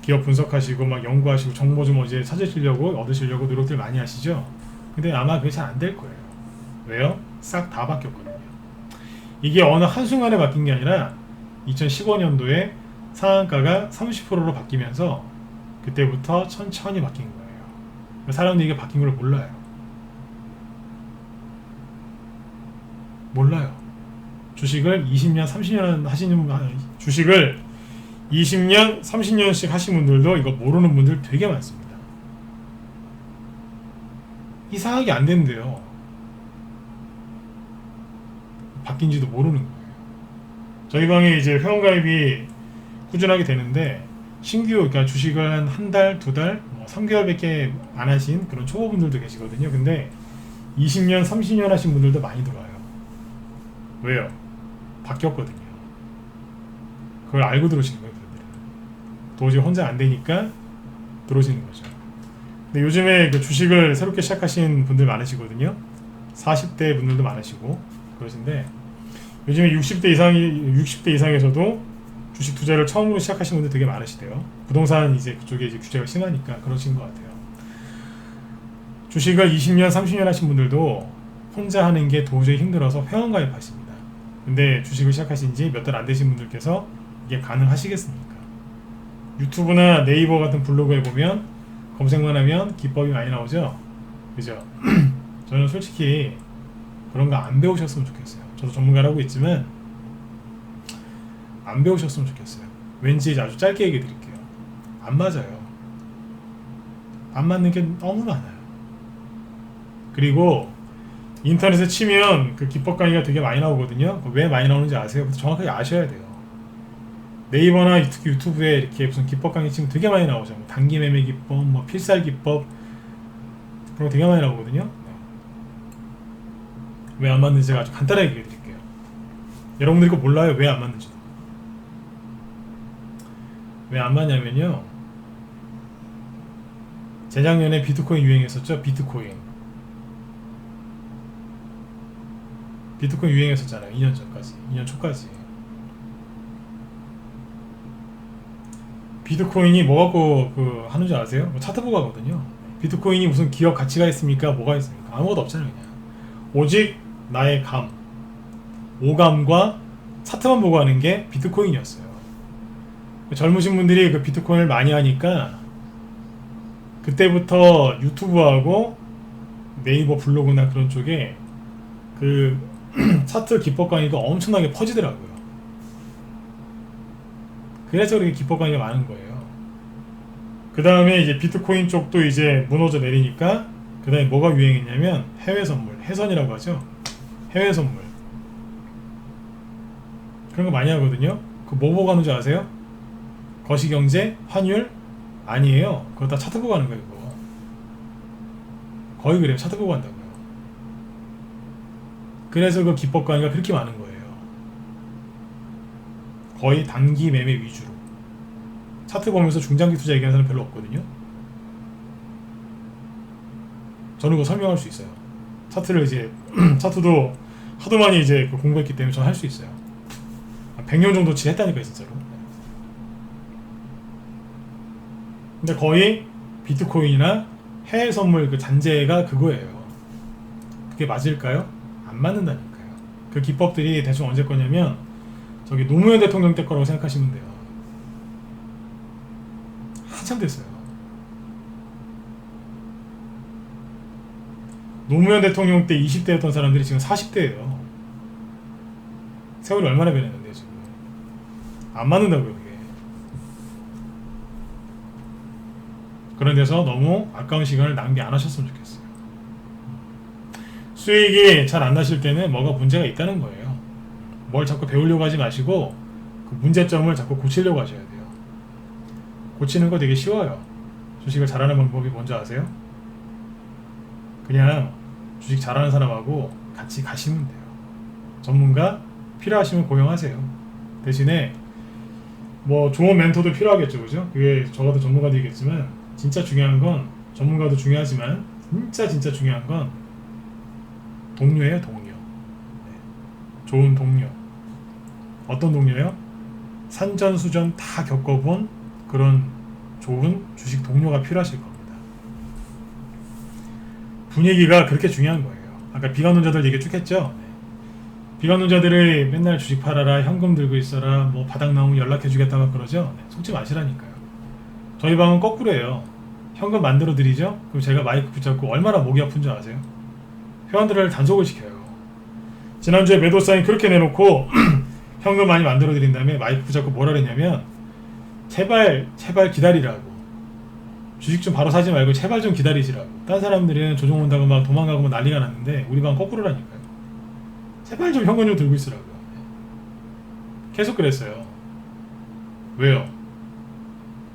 기업 분석하시고 막 연구하시고 정보 좀 이제 찾으시려고 얻으시려고 노력들 많이 하시죠. 근데 아마 그게 잘 안 될 거예요. 왜요? 싹 다 바뀌었거든요. 이게 어느 한순간에 바뀐 게 아니라 2015년도에 상한가가 30%로 바뀌면서 그때부터 천천히 바뀐 거예요. 사람들이 이게 바뀐 걸 몰라요. 주식을 20년, 30년 하시는 주식을 20년, 30년씩 하신 분들도 이거 모르는 분들 되게 많습니다. 이상하게 안 된대요. 바뀐지도 모르는 거예요. 저희 방에 이제 회원가입이 꾸준하게 되는데 신규 그러니까 주식을 한 달, 두 달, 3개월밖에 안 하신 그런 초보분들도 계시거든요. 근데 20년, 30년 하신 분들도 많이 들어와요. 왜요? 바뀌었거든요. 그걸 알고 들어오시는 거예요. 도저히 혼자 안 되니까 들어오시는 거죠. 근데 요즘에 그 주식을 새롭게 시작하신 분들 많으시거든요. 40대 분들도 많으시고 그러신데 요즘에 60대 이상에서도 주식 투자를 처음으로 시작하신 분들 되게 많으시대요. 부동산 이제 그쪽에 이제 규제가 심하니까 그러신 것 같아요. 주식을 20년, 30년 하신 분들도 혼자 하는 게 도저히 힘들어서 회원 가입하십니다. 근데 주식을 시작하신 지 몇 달 안 되신 분들께서 이게 가능하시겠습니까? 유튜브나 네이버 같은 블로그에 보면 검색만 하면 기법이 많이 나오죠? 그죠? 저는 솔직히 그런 거 안 배우셨으면 좋겠어요. 저도 전문가라고 있지만 안 배우셨으면 좋겠어요. 왠지 아주 짧게 얘기 드릴게요. 안 맞아요. 안 맞는 게 너무 많아요. 그리고 인터넷에 치면 그 기법 강의가 되게 많이 나오거든요. 왜 많이 나오는지 아세요? 정확하게 아셔야 돼요. 네이버나 유튜브에 이렇게 무슨 기법 강의 치면 되게 많이 나오죠. 단기 매매 기법, 뭐 필살 기법 그런 거 되게 많이 나오거든요. 왜 안 맞는지 제가 아주 간단하게 얘기해 드릴게요. 여러분들이 그거 몰라요. 왜 안 맞는지도. 왜 안 맞냐면요. 재작년에 비트코인 유행했었죠. 비트코인 유행했었잖아요. 2년 전까지. 2년 초까지. 비트코인이 뭐 갖고 그 하는 줄 아세요? 뭐 차트 보고 하거든요. 비트코인이 무슨 기업 가치가 있습니까? 뭐가 있습니까? 아무것도 없잖아요. 그냥 오직 나의 오감과 차트만 보고 하는 게 비트코인이었어요. 젊으신 분들이 그 비트코인을 많이 하니까 그때부터 유튜브하고 네이버 블로그나 그런 쪽에 그 차트 기법 강의가 엄청나게 퍼지더라고요. 그래서 그렇게 기법 강의가 많은 거예요. 그 다음에 이제 비트코인 쪽도 이제 무너져 내리니까 그 다음에 뭐가 유행했냐면 해외 선물, 해선이라고 하죠. 해외 선물 그런 거 많이 하거든요. 그 뭐 보고 하는 줄 아세요? 거시경제, 환율 아니에요. 그거 다 차트 보고 하는 거예요. 그거. 거의 그래요. 차트 보고 한다고요. 그래서 그 기법 강의가 그렇게 많은 거예요. 거의 단기 매매 위주로. 차트 보면서 중장기 투자 얘기하는 사람 별로 없거든요. 저는 그거 설명할 수 있어요. 차트를 이제 차트도 하도 많이 이제 공부했기 때문에 저는 할 수 있어요. 100년 정도치 했다니까 진짜로. 근데 거의 비트코인이나 해외 선물 그 잔재가 그거예요. 그게 맞을까요? 안 맞는다니까요. 그 기법들이 대충 언제 거냐면 저기 노무현 대통령 때 거라고 생각하시면 돼요. 한참 됐어요. 노무현 대통령 때 20대였던 사람들이 지금 40대예요. 세월이 얼마나 변했는데요 지금. 안 맞는다고요 그게. 그런 데서 너무 아까운 시간을 낭비 안 하셨으면 좋겠어요. 수익이 잘 안 나실 때는 뭐가 문제가 있다는 거예요. 뭘 자꾸 배우려고 하지 마시고 그 문제점을 자꾸 고치려고 하셔야 돼요. 고치는 거 되게 쉬워요. 주식을 잘하는 방법이 뭔지 아세요? 그냥 주식 잘하는 사람하고 같이 가시면 돼요. 전문가 필요하시면 고용하세요. 대신에 뭐 좋은 멘토도 필요하겠죠, 그죠? 그게 적어도 전문가들이겠지만 진짜 중요한 건 전문가도 중요하지만 진짜 중요한 건 동료예요, 동료. 네. 좋은 동료. 어떤 동료요? 산전수전 다 겪어본 그런 좋은 주식 동료가 필요하실 겁니다. 분위기가 그렇게 중요한 거예요. 아까 비관론자들 얘기 쭉 했죠? 네. 비관론자들이 맨날 주식 팔아라, 현금 들고 있어라, 뭐 바닥 나오면 연락해주겠다고 그러죠? 네. 속지 마시라니까요. 저희 방은 거꾸로예요. 현금 만들어 드리죠? 그럼 제가 마이크 붙잡고 얼마나 목이 아픈 줄 아세요? 회원들을 단속을 시켜요. 지난주에 매도 사인 그렇게 내놓고 현금 많이 만들어 드린 다음에 마이크 붙잡고 뭐라 그랬냐면 제발 기다리라고. 주식 좀 바로 사지 말고 제발 좀 기다리시라고. 딴 사람들은 조종 온다고 막 도망가고 막 난리가 났는데 우리 방 거꾸로라니까요. 제발 좀 현금 좀 들고 있으라고요. 계속 그랬어요. 왜요?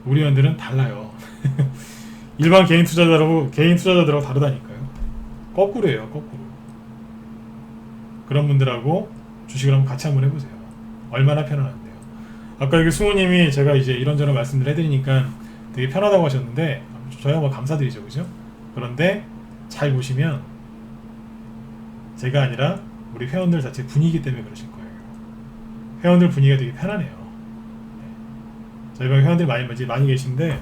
우리 회원들은 달라요. 일반 개인 투자자들하고 다르다니까요. 거꾸로예요, 거꾸로. 그런 분들하고 주식을 한번 같이 한번 해보세요. 얼마나 편안한데요. 아까 여기 수호님이 제가 이제 이런저런 말씀을 해드리니까 되게 편하다고 하셨는데 저야 뭐 감사드리죠, 그죠? 그런데 잘 보시면 제가 아니라 우리 회원들 자체 분위기 때문에 그러실 거예요. 회원들 분위기가 되게 편하네요. 저희 방 회원들이 많이 계신데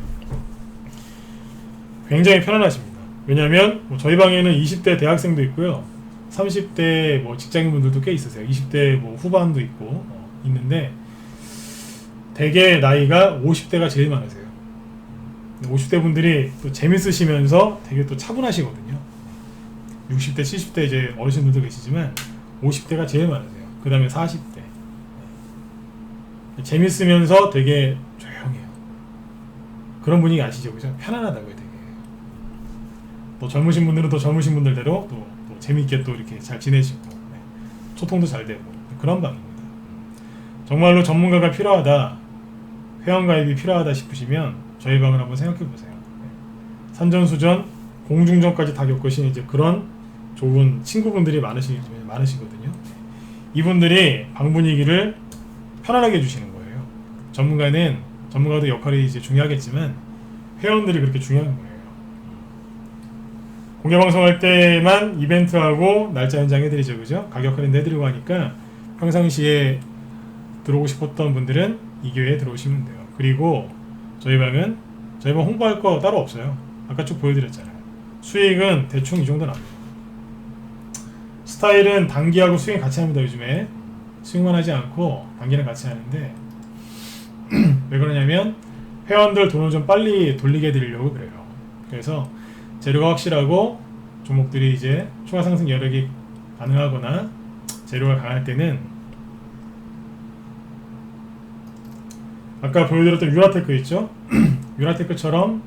굉장히 편안하십니다. 왜냐하면 뭐 저희 방에는 20대 대학생도 있고요, 30대 뭐 직장인분들도 꽤 있으세요. 20대 뭐 후반도 있고 있는데 대개 나이가 50대가 제일 많으세요. 50대 분들이 또 재밌으시면서 되게 또 차분하시거든요. 60대, 70대 이제 어르신들도 계시지만 50대가 제일 많으세요. 그 다음에 40대. 재밌으면서 되게 조용해요. 그런 분위기 아시죠? 그죠? 편안하다고요, 되게. 또 젊으신 분들은 또 젊으신 분들대로 또 재밌게 또 이렇게 잘 지내시고, 네. 소통도 잘 되고, 그런 방입니다. 정말로 전문가가 필요하다, 회원가입이 필요하다 싶으시면 저희 방을 한번 생각해 보세요. 네. 산전수전, 공중전까지 다 겪으신 이제 그런 좋은 친구분들이 많으시거든요. 이분들이 방 분위기를 편안하게 해주시는 거예요. 전문가도 역할이 이제 중요하겠지만 회원들이 그렇게 중요한 거예요. 공개방송할 때만 이벤트하고 날짜 연장 해드리죠, 그죠? 가격 할인 해드리고 하니까 평상시에 들어오고 싶었던 분들은 이 기회에 들어오시면 돼요. 그리고 저희 방 홍보할 거 따로 없어요. 아까 쭉 보여드렸잖아요. 수익은 대충 이 정도 납니다. 스타일은 단기하고 수익 같이 합니다. 요즘에 수익만 하지 않고 단기는 같이 하는데 왜 그러냐면 회원들 돈을 좀 빨리 돌리게 해드리려고 그래요. 그래서 재료가 확실하고 종목들이 이제 추가 상승 여력이 가능하거나 재료가 강할 때는 아까 보여드렸던 유라테크 있죠? 유라테크처럼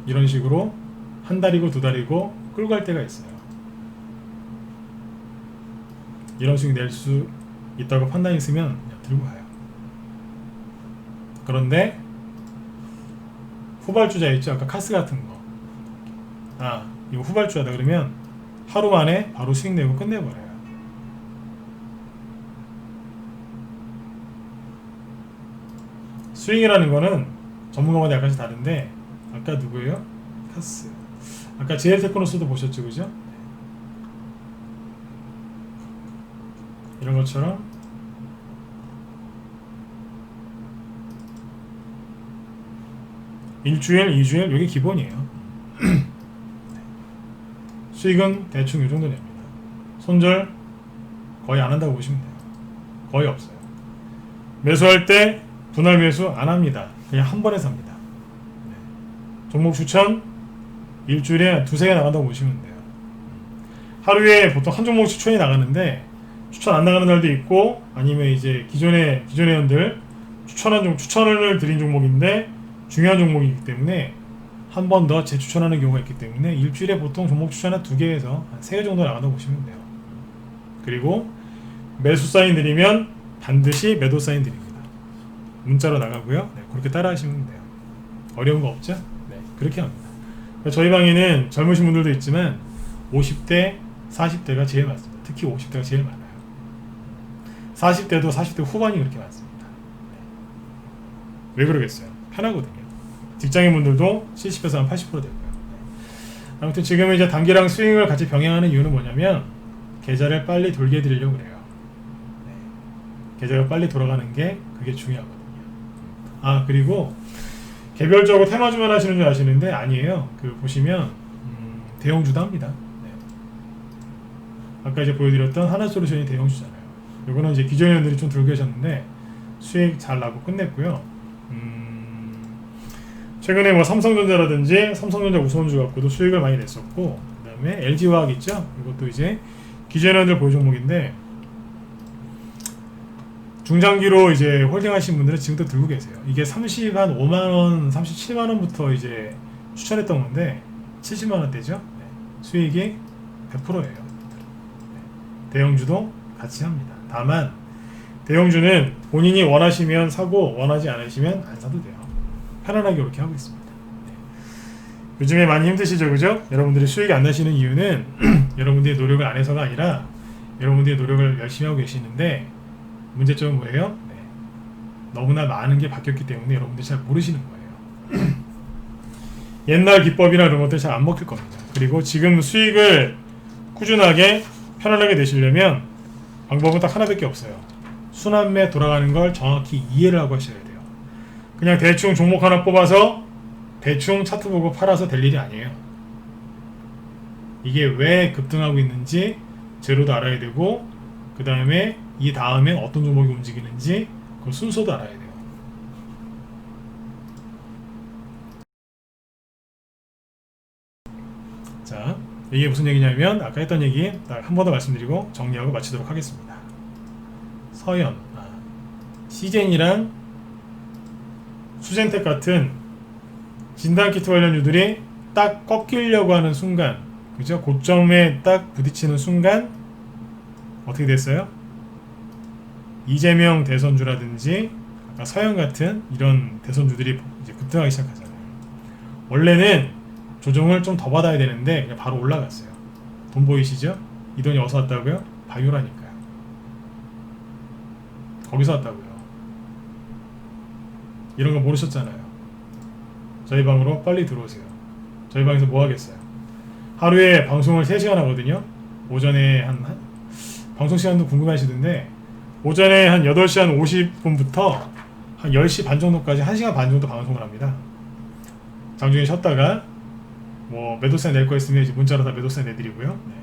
이런 식으로 한 달이고 두 달이고 끌고 갈 때가 있어요. 이런 수익 낼 수 있다고 판단이 있으면 그냥 들고 가요. 그런데 후발주자 있죠? 아까 카스 같은 거. 이거 후발주자다 그러면 하루 만에 바로 수익 내고 끝내버려요. 스윙이라는 거는 전문가마다 약간씩 다른데 아까 누구예요? 카스. 아까 제일 테크노스도 보셨죠, 그죠? 이런 것처럼 일주일, 2주일 이게 기본이에요. 수익은 대충 이 정도 됩니다. 손절 거의 안 한다고 보시면 돼요. 거의 없어요. 매수할 때 분할 매수 안 합니다. 그냥 한 번에 삽니다. 종목 추천 일주일에 두세 개 나간다고 보시면 돼요. 하루에 보통 한 종목 추천이 나가는데 추천 안 나가는 날도 있고, 아니면 이제 기존의 회원들 추천을 드린 종목인데 중요한 종목이기 때문에 한 번 더 재추천하는 경우가 있기 때문에 일주일에 보통 종목 추천 한 2개에서 한 3개 정도 나간다고 보시면 돼요. 그리고 매수 사인 드리면 반드시 매도 사인 드립니다. 문자로 나가고요. 네, 그렇게 따라 하시면 돼요. 어려운 거 없죠? 네, 그렇게 합니다. 저희 방에는 젊으신 분들도 있지만 50대, 40대가 제일 많습니다. 특히 50대가 제일 많아요. 40대도 40대 후반이 그렇게 많습니다. 네. 왜 그러겠어요? 편하거든요. 직장인분들도 70에서 한 80% 되고요. 네. 아무튼 지금은 이제 단기랑 스윙을 같이 병행하는 이유는 뭐냐면 계좌를 빨리 돌게 해드리려고 그래요. 네. 계좌가 빨리 돌아가는 게 그게 중요하거든요. 아, 그리고 개별적으로 테마주만 하시는 줄 아시는데 아니에요. 그 보시면 대형주도 합니다. 네. 아까 이제 보여드렸던 하나솔루션이 대형주잖아요. 요거는 이제 기존 회원들이 좀 들고 계셨는데 수익 잘 나고 끝냈고요. 최근에 뭐 삼성전자라든지 삼성전자 우선주 갖고도 수익을 많이 냈었고, 그 다음에 LG화학 있죠? 이것도 이제 기존 회원들 보유 종목인데 중장기로 이제 홀딩하신 분들은 지금도 들고 계세요. 이게 35만원, 37만원부터 이제 추천했던 건데 70만원대죠. 네. 수익이 100%예요. 네. 대형주도 같이 합니다. 다만 대형주는 본인이 원하시면 사고 원하지 않으시면 안 사도 돼요. 편안하게 이렇게 하고 있습니다. 네. 요즘에 많이 힘드시죠, 그죠? 여러분들이 수익이 안 나시는 이유는 여러분들이 노력을 안 해서가 아니라 여러분들이 노력을 열심히 하고 계시는데 문제점은 뭐예요? 네. 너무나 많은 게 바뀌었기 때문에 여러분들이 잘 모르시는 거예요. 옛날 기법이나 이런 것들 잘 안 먹힐 겁니다. 그리고 지금 수익을 꾸준하게 편안하게 내시려면 방법은 딱 하나밖에 없어요. 순환매 돌아가는 걸 정확히 이해를 하고 하셔야 돼요. 그냥 대충 종목 하나 뽑아서 대충 차트 보고 팔아서 될 일이 아니에요. 이게 왜 급등하고 있는지 재료도 알아야 되고, 그 다음에 이 다음에 어떤 종목이 움직이는지 그 순서도 알아야 돼요. 자, 이게 무슨 얘기냐면 아까 했던 얘기 딱 한 번 더 말씀드리고 정리하고 마치도록 하겠습니다. 서현, 시젠이랑 수젠텍 같은 진단키트 관련주들이 딱 꺾이려고 하는 순간, 그죠? 고점에 딱 부딪히는 순간 어떻게 됐어요? 이재명 대선주라든지 아까 서현 같은 이런 대선주들이 이제 급등하기 시작하잖아요. 원래는 조정을 좀 더 받아야 되는데 그냥 바로 올라갔어요. 돈 보이시죠? 이 돈이 어디서 왔다고요? 바이오라니까요. 거기서 왔다고요. 이런 거 모르셨잖아요. 저희 방으로 빨리 들어오세요. 저희 방에서 뭐 하겠어요? 하루에 방송을 3시간 하거든요. 오전에 방송 시간도 궁금하시던데 오전에 한 8시 한 50분부터 한 10시 반 정도까지 1시간 반 정도 방송을 합니다. 장중에 쉬었다가 뭐 매도세 낼 거 있으면 이제 문자로 다 매도세 내드리고요. 네.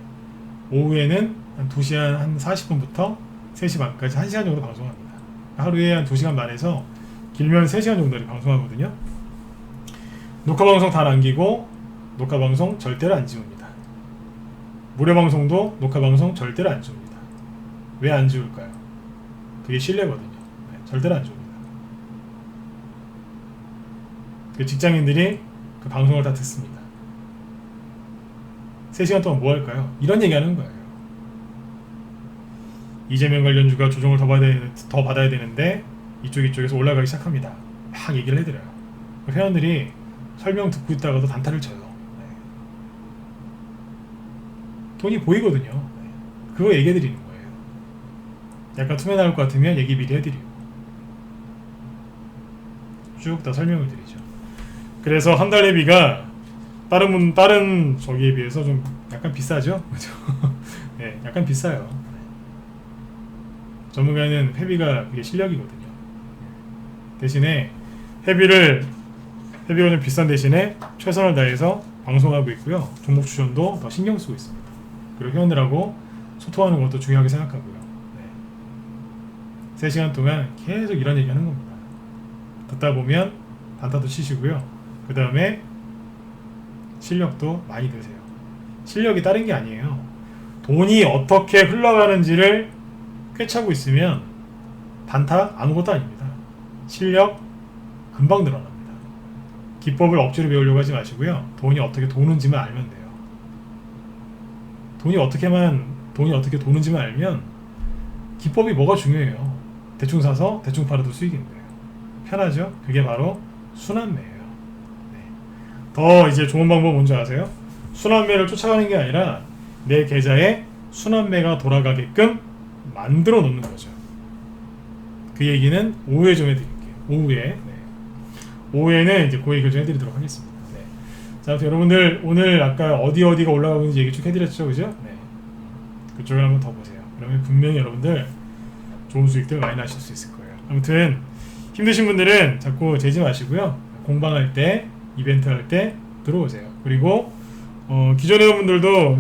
오후에는 한 2시 한 40분부터 3시 반까지 1시간 정도 방송합니다. 하루에 한 2시간 반에서 길면 3시간 정도를 방송하거든요. 녹화방송 다 남기고 녹화방송 절대로 안 지웁니다. 무료방송도 녹화방송 절대로 안 지웁니다. 왜 안 지울까요? 그게 신뢰거든요. 네, 절대로 안 지웁니다. 그 직장인들이 그 방송을 다 듣습니다. 3시간 동안 뭐 할까요? 이런 얘기하는 거예요. 이재명 관련주가 조정을 더 받아야 되는데 이쪽에서 올라가기 시작합니다. 막 얘기를 해드려요. 회원들이 설명 듣고 있다가도 단타를 쳐요. 네. 돈이 보이거든요. 네. 그거 얘기해드리는 거예요. 약간 투매 나올 것 같으면 얘기 미리 해드리고 쭉 다 설명을 드리죠. 그래서 한 달 회비가 다른 저기에 비해서 좀 약간 비싸죠? 그죠? 네, 약간 비싸요. 전문가는 회비가 그게 실력이거든요. 대신에 회비가 좀 비싼 대신에 최선을 다해서 방송하고 있고요. 종목 추천도 더 신경 쓰고 있습니다. 그리고 회원들하고 소통하는 것도 중요하게 생각하고요. 네. 3시간 동안 계속 이런 얘기 하는 겁니다. 듣다 보면 단타도 치시고요. 그 다음에 실력도 많이 드세요. 실력이 다른 게 아니에요. 돈이 어떻게 흘러가는지를 꿰차고 있으면 단타 아무것도 아닙니다. 실력 금방 늘어납니다. 기법을 억지로 배우려고 하지 마시고요. 돈이 어떻게 도는지만 알면 돼요. 돈이 어떻게 도는지만 알면 기법이 뭐가 중요해요. 대충 사서 대충 팔아도 수익인데요. 편하죠? 그게 바로 순환매예요. 네. 더 이제 좋은 방법 뭔지 아세요? 순환매를 쫓아가는 게 아니라 내 계좌에 순환매가 돌아가게끔 만들어 놓는 거죠. 그 얘기는 오후에 좀 해드릴게요. 오후에. 네. 오후에는 이제 그 얘기를 좀 해드리도록 하겠습니다. 네. 자, 아무튼 여러분들 오늘 아까 어디가 올라가고 있는지 얘기 쭉 해드렸죠, 그죠? 네. 그쪽을 한번 더 보세요. 그러면 분명히 여러분들 좋은 수익들 많이 나실 수 있을 거예요. 아무튼 힘드신 분들은 자꾸 재지 마시고요. 공방할 때, 이벤트 할 때 들어오세요. 그리고 기존 회원분들도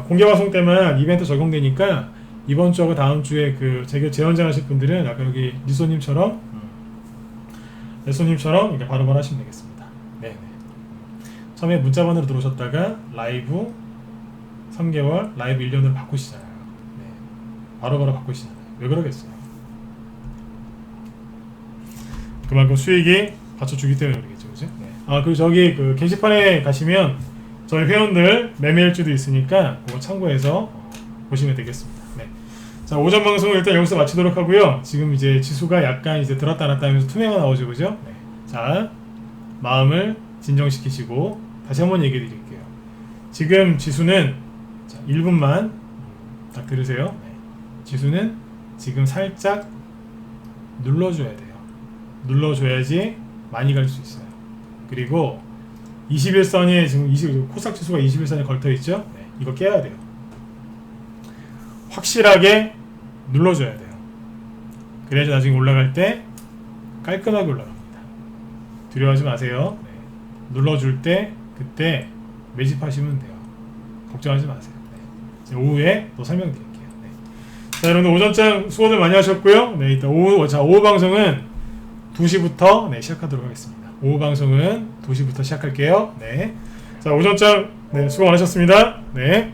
공개방송 때만 이벤트 적용되니까 이번 주하고 다음 주에 재연장 하실 분들은 아까 여기 리소님처럼 이렇게 바로바로 하시면 되겠습니다. 네네. 처음에 문자번호로 들어오셨다가 라이브 3개월, 라이브 1년으로 바꾸시잖아요. 네. 바로바로 바꾸시잖아요. 왜 그러겠어요? 그만큼 수익이 받쳐주기 때문에 그러겠죠, 그죠? 네. 그리고 저기 게시판에 가시면 저희 회원들 매매일주도 있으니까 그거 참고해서 보시면 되겠습니다. 네. 자, 오전 방송을 일단 여기서 마치도록 하고요. 지금 이제 지수가 약간 이제 들었다 놨다 하면서 투명화 나오죠, 그죠? 네. 자, 마음을 진정시키시고 다시 한번 얘기해 드릴게요. 지금 지수는 1분만 딱 들으세요. 네. 지수는 지금 살짝 눌러줘야 돼요. 눌러줘야지 많이 갈 수 있어요. 그리고 21선에 지금 코스닥 지수가 21선에 걸터 있죠? 네. 이거 깨야 돼요. 확실하게 눌러줘야 돼요. 그래야지 나중에 올라갈 때 깔끔하게 올라갑니다. 두려워하지 마세요. 네. 눌러줄 때 그때 매집하시면 돼요. 걱정하지 마세요. 네. 오후에 또 설명드릴게요. 네. 자, 여러분들 오전장 수고들 많이 하셨고요. 네, 일단 오후 방송은 2시부터 시작하도록 하겠습니다. 오후 방송은 2시부터 시작할게요. 네. 자, 오전장 수고 많으셨습니다. 네.